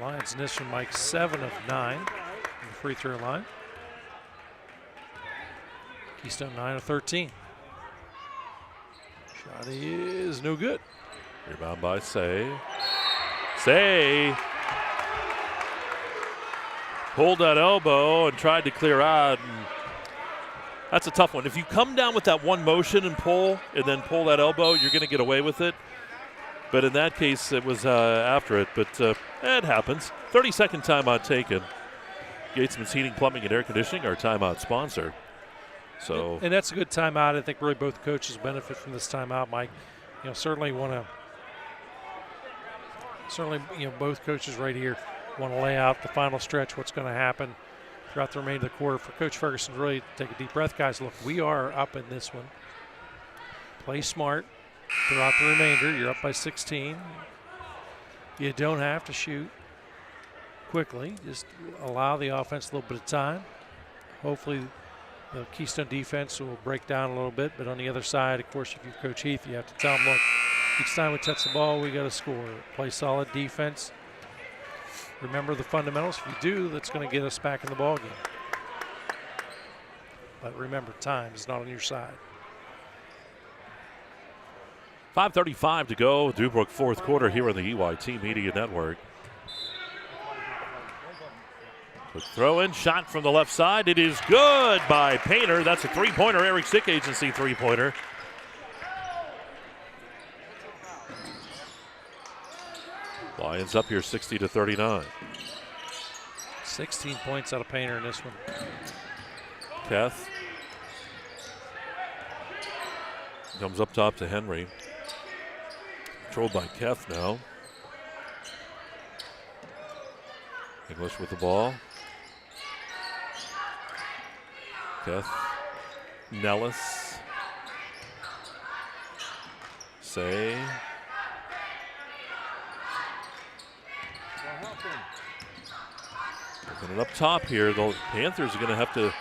Lions in this one, Mike, 7 of 9 on the free throw line. Keystone 9 of 13. Shot is no good. Rebound by Say. Say pulled that elbow and tried to clear out. And that's a tough one. If you come down with that one motion and then pull that elbow, you're going to get away with it. But in that case, it was after it. But it happens. 30-second timeout taken. Gatesman's Heating, Plumbing, and Air Conditioning, our timeout sponsor. So, and that's a good timeout. I think really both coaches benefit from this timeout, Mike. Certainly both coaches right here want to lay out the final stretch, what's going to happen throughout the remainder of the quarter. For Coach Ferguson to really take a deep breath, guys, look, we are up in this one. Play smart throughout the remainder. You're up by 16. You don't have to shoot quickly. Just allow the offense a little bit of time. Hopefully the Keystone defense will break down a little bit, but on the other side, of course, if you're Coach Heath, you have to tell them, look, each time we touch the ball, we got to score. Play solid defense. Remember the fundamentals. If you do, that's going to get us back in the ball game. But remember, time is not on your side. 5:35 to go. Dubrook fourth quarter here on the EYT Media Network. Quick throw-in, shot from the left side. It is good by Painter. That's a three-pointer, Eric Sick Agency three-pointer. Lions up here 60-39. 16 points out of Painter in this one. Keth comes up top to Henry. Controlled by Keth now. English with the ball. Keth. Nellis. Say. Looking it up top here. The Panthers are going to have to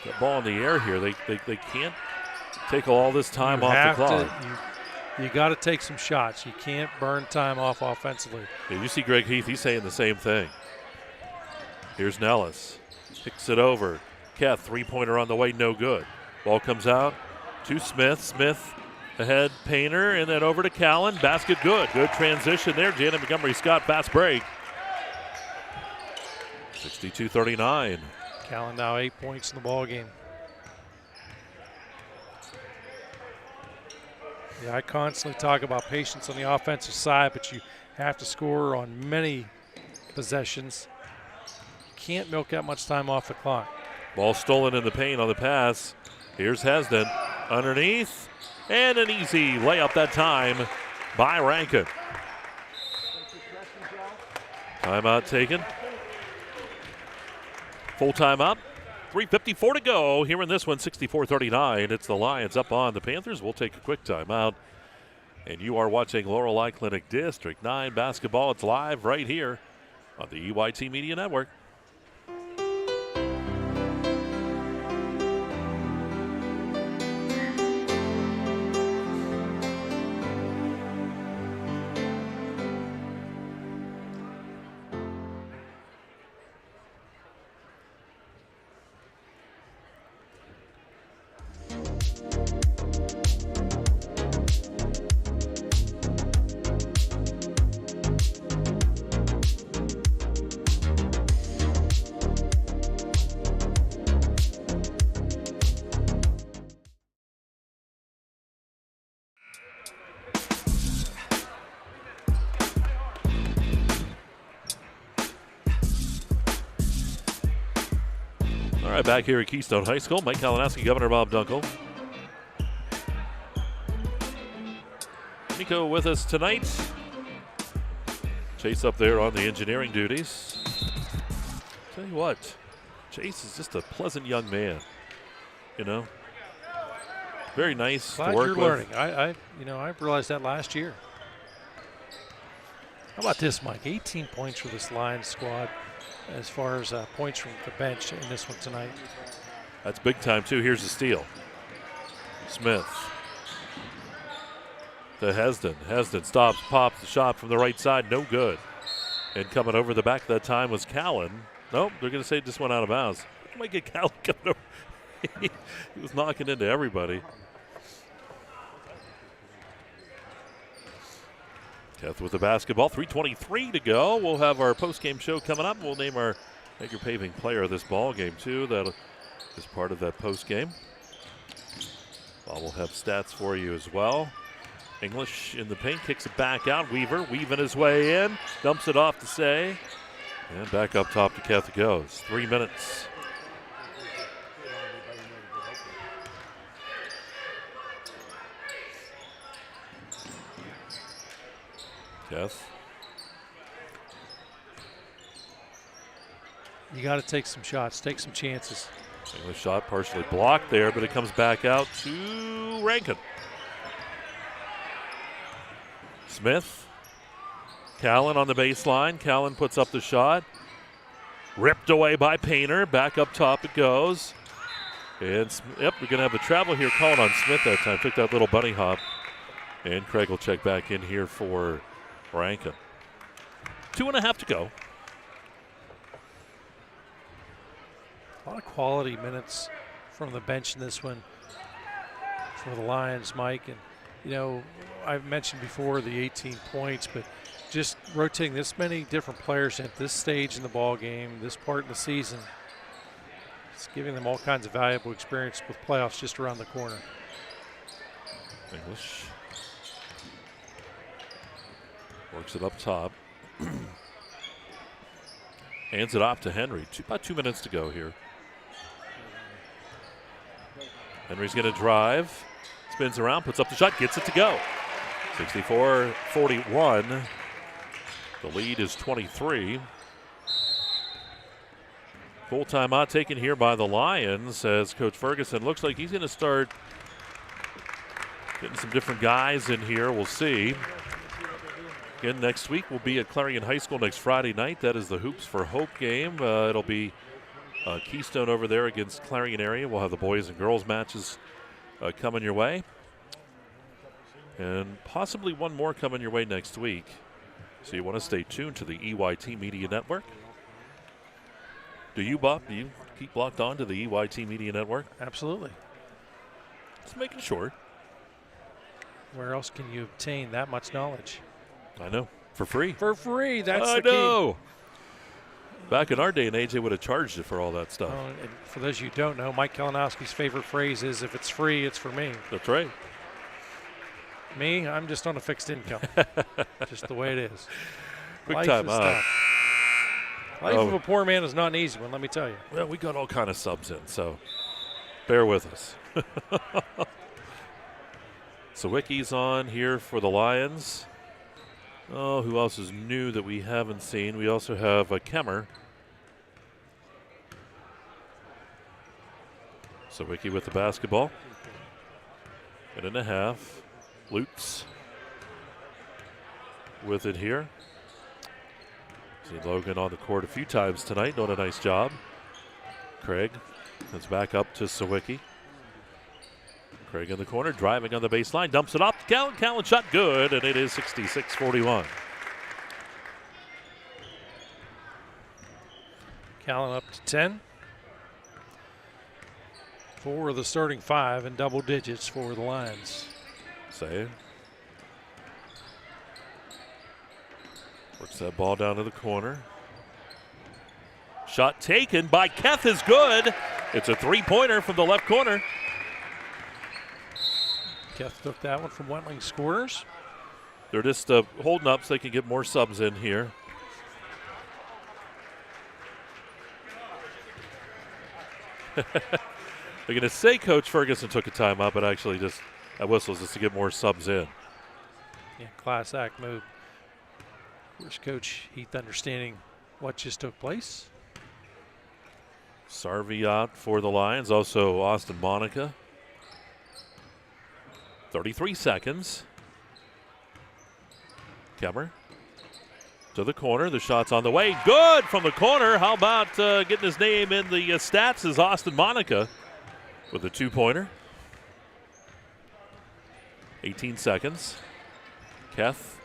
get the ball in the air here. They can't take all this time off the clock. You got to take some shots. You can't burn time off offensively. Yeah, you see Greg Heath, he's saying the same thing. Here's Nellis. Picks it over. Keth, three-pointer on the way, no good. Ball comes out to Smith. Smith ahead, Painter, and then over to Callan. Basket good. Good transition there. Janet Montgomery Scott, fast break. 62-39. Callan now 8 points in the ball game. Yeah, I constantly talk about patience on the offensive side, but you have to score on many possessions. You can't milk that much time off the clock. Ball stolen in the paint on the pass. Here's Hesden underneath, and an easy layup that time by Rankin. Timeout taken. Full timeout. 3:54 to go here in this one, 64-39. It's the Lions up on the Panthers. We'll take a quick timeout. And you are watching Laurel Clinic District 9 basketball. It's live right here on the EYT Media Network. All right, back here at Keystone High School. Mike Kalinowski, Governor Bob Dunkel. Nico with us tonight. Chase up there on the engineering duties. Tell you what, Chase is just a pleasant young man. You know, very nice Glad to work you're with. learning. I realized that last year. How about this, Mike? 18 points for this Lions squad as far as points from the bench in this one tonight. That's big time, too. Here's the steal. Smith to Hesden. Hesden stops, pops the shot from the right side. No good. And coming over the back that time was Callan. Nope, they're going to say it just went out of bounds. Might get Callan coming over. He was knocking into everybody. Keth with the basketball. 3:23 to go. We'll have our post-game show coming up. We'll name our Edgar Paving player of this ball game, too. That is part of that post-game. We'll have stats for you as well. English in the paint, kicks it back out. Weaver weaving his way in. Dumps it off to Say. And back up top to Keth it goes. 3 minutes. Keth. You got to take some shots, take some chances. English shot partially blocked there, but it comes back out to Rankin. Smith. Callan on the baseline. Callan puts up the shot. Ripped away by Painter. Back up top it goes. And, yep, we're going to have a travel here calling on Smith that time. Took that little bunny hop. And Craig will check back in here for Rankin. 2.5 to go. A lot of quality minutes from the bench in this one for the Lions, Mike. And, you know, I've mentioned before the 18 points, but just rotating this many different players at this stage in the ball game, this part of the season, it's giving them all kinds of valuable experience with playoffs just around the corner. English works it up top. Hands it off to Henry. About 2 minutes to go here. Henry's going to drive. Spins around, puts up the shot, gets it to go. 64-41. The lead is 23. Full timeout taken here by the Lions as Coach Ferguson looks like he's going to start getting some different guys in here. We'll see. Again, next week we'll be at Clarion High School next Friday night. That is the Hoops for Hope game. It'll be Keystone over there against Clarion area. We'll have the boys and girls matches coming your way. And possibly one more coming your way next week. So you want to stay tuned to the EYT Media Network. Do you, Bob? Do you keep locked on to the EYT Media Network? Absolutely. Just making sure. Where else can you obtain that much knowledge? I know. For free. For free. That's I the key. know. Back in our day and age, they would have charged you for all that stuff. And for those you don't know, Mike Kalinowski's favorite phrase is, if it's free, it's for me. That's right. Me, I'm just on a fixed income. Just the way it is. Quick Life time is out. tough. Life of a poor man is not an easy one, let me tell you. Well, we got all kind of subs in, so bear with us. Sawicki's on here for the Lions. Oh, who else is new that we haven't seen? We also have Kemmer. Sawicki with the basketball. 1.5. Lutz with it here. Seen Logan on the court a few times tonight, doing a nice job. Craig sends back up to Sawicki. Craig in the corner, driving on the baseline, dumps it off to Callan. Callan shot good, and it is 66-41. Callan up to 10. 4 of the starting 5 in double digits for the Lions. Save. Works that ball down to the corner. Shot taken by Keth is good. It's a three-pointer from the left corner. Keth took that one from Wettling's corners. They're just holding up so they can get more subs in here. They're going to say Coach Ferguson took a timeout, but actually just that whistles just to get more subs in. Yeah, class act move. Of course, Coach Heath understanding what just took place. Sarviat for the Lions, also Austin Monica. 33 seconds. Kemmer to the corner. The shot's on the way. Good from the corner. How about getting his name in the stats is Austin Monica with a two-pointer. 18 seconds. Keth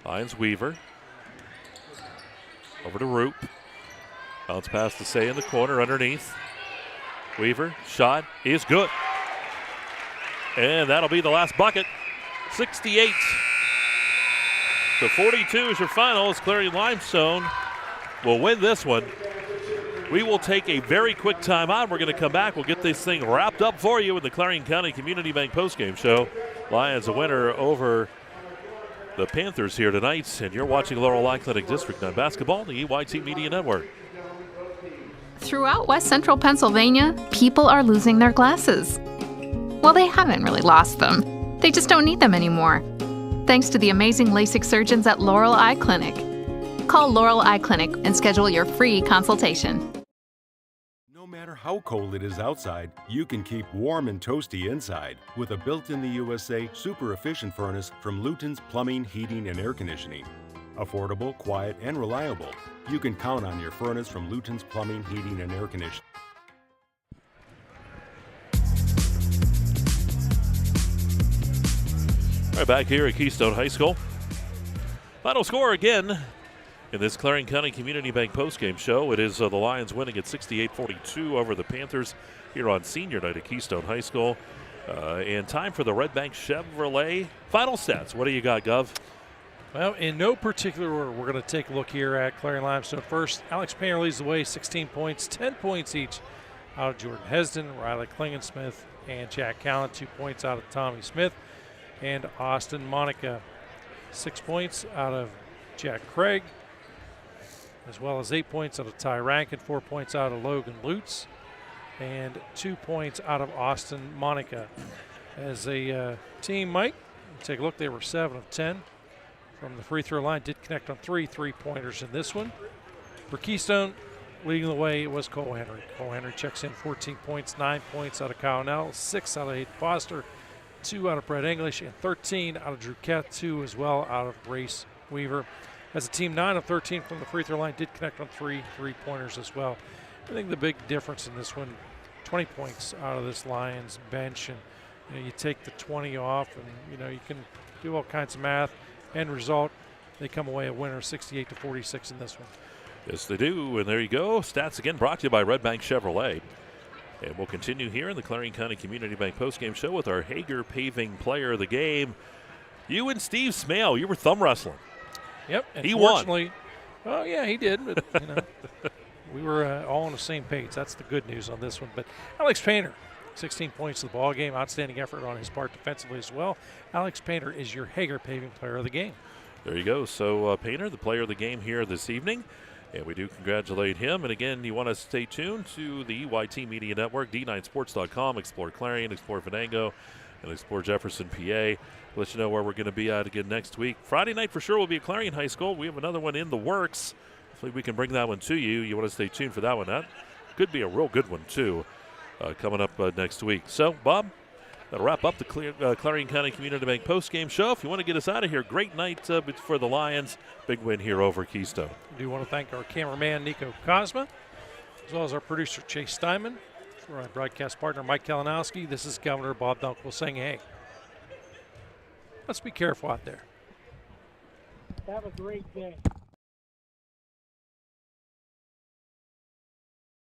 finds Weaver. Over to Roop. Bounce pass to Say in the corner underneath. Weaver, shot is good. And that'll be the last bucket. 68 to 42 is your final as Clarion Limestone will win this one. We will take a very quick timeout. We're going to come back. We'll get this thing wrapped up for you in the Clarion County Community Bank postgame show. Lions a winner over the Panthers here tonight. And you're watching Laurel Athletic District on basketball, the EYT Media Network. Throughout West Central Pennsylvania, people are losing their glasses. Well, they haven't really lost them. They just don't need them anymore. Thanks to the amazing LASIK surgeons at Laurel Eye Clinic. Call Laurel Eye Clinic and schedule your free consultation. No matter how cold it is outside, you can keep warm and toasty inside with a built-in-the-USA super efficient furnace from Luton's Plumbing, Heating, and Air Conditioning. Affordable, quiet, and reliable. You can count on your furnace from Luton's Plumbing, Heating, and Air Conditioning. All right, back here at Keystone High School. Final score again in this Clarion County Community Bank postgame show. It is the Lions winning at 68-42 over the Panthers here on senior night at Keystone High School. And time for the Red Bank Chevrolet final stats. What do you got, Gov? Well, in no particular order, we're going to take a look here at Clarion Limestone. First, Alex Painter leads the way, 16 points, 10 points each out of Jordan Hesden, Riley Klingensmith, and Jack Callan. 2 points out of Tommy Smith and Austin Monica. 6 points out of Jack Craig, as well as 8 points out of Ty Rankin, 4 points out of Logan Lutz, and 2 points out of Austin Monica. As a team, Mike, take a look, they were 7 of 10 from the free throw line, did connect on 3 3-pointers in this one. For Keystone, leading the way was Cole Henry. Cole Henry checks in 14 points, 9 points out of Kyle Nell, 6 out of Hayden Foster, 2 out of Brett English, and 13 out of Drew Keth, 2 as well out of Race Weaver. As a team, 9 of 13 from the free throw line, did connect on 3 3-pointers as well. I think the big difference in this one, 20 points out of this Lions bench, and you take the 20 off, and you can do all kinds of math. End result, they come away a winner, 68-46 in this one. Yes, they do, and there you go. Stats again brought to you by Red Bank Chevrolet. And we'll continue here in the Clarion County Community Bank postgame show with our Hager Paving Player of the Game. You and Steve Smale, you were thumb wrestling. Yep, and he won. Well, yeah, he did, but we were all on the same page. That's the good news on this one. But Alex Painter, 16 points in the ball game, outstanding effort on his part defensively as well. Alex Painter is your Hager Paving Player of the Game. There you go. So Painter, the player of the game here this evening. And we do congratulate him. And again, you want to stay tuned to the YT Media Network, D9Sports.com, Explore Clarion, Explore Venango, and Explore Jefferson, PA. Let you know where we're going to be at again next week. Friday night for sure will be at Clarion High School. We have another one in the works. Hopefully we can bring that one to you. You want to stay tuned for that one. That could be a real good one, too, coming up next week. So, Bob, that'll wrap up the Clarion County Community Bank postgame show. If you want to get us out of here, great night for the Lions. Big win here over Keystone. I do want to thank our cameraman, Nico Cosma, as well as our producer, Chase Steinman, for our broadcast partner, Mike Kalinowski. This is Governor Bob Dunkel saying, hey, let's be careful out there. Have a great day.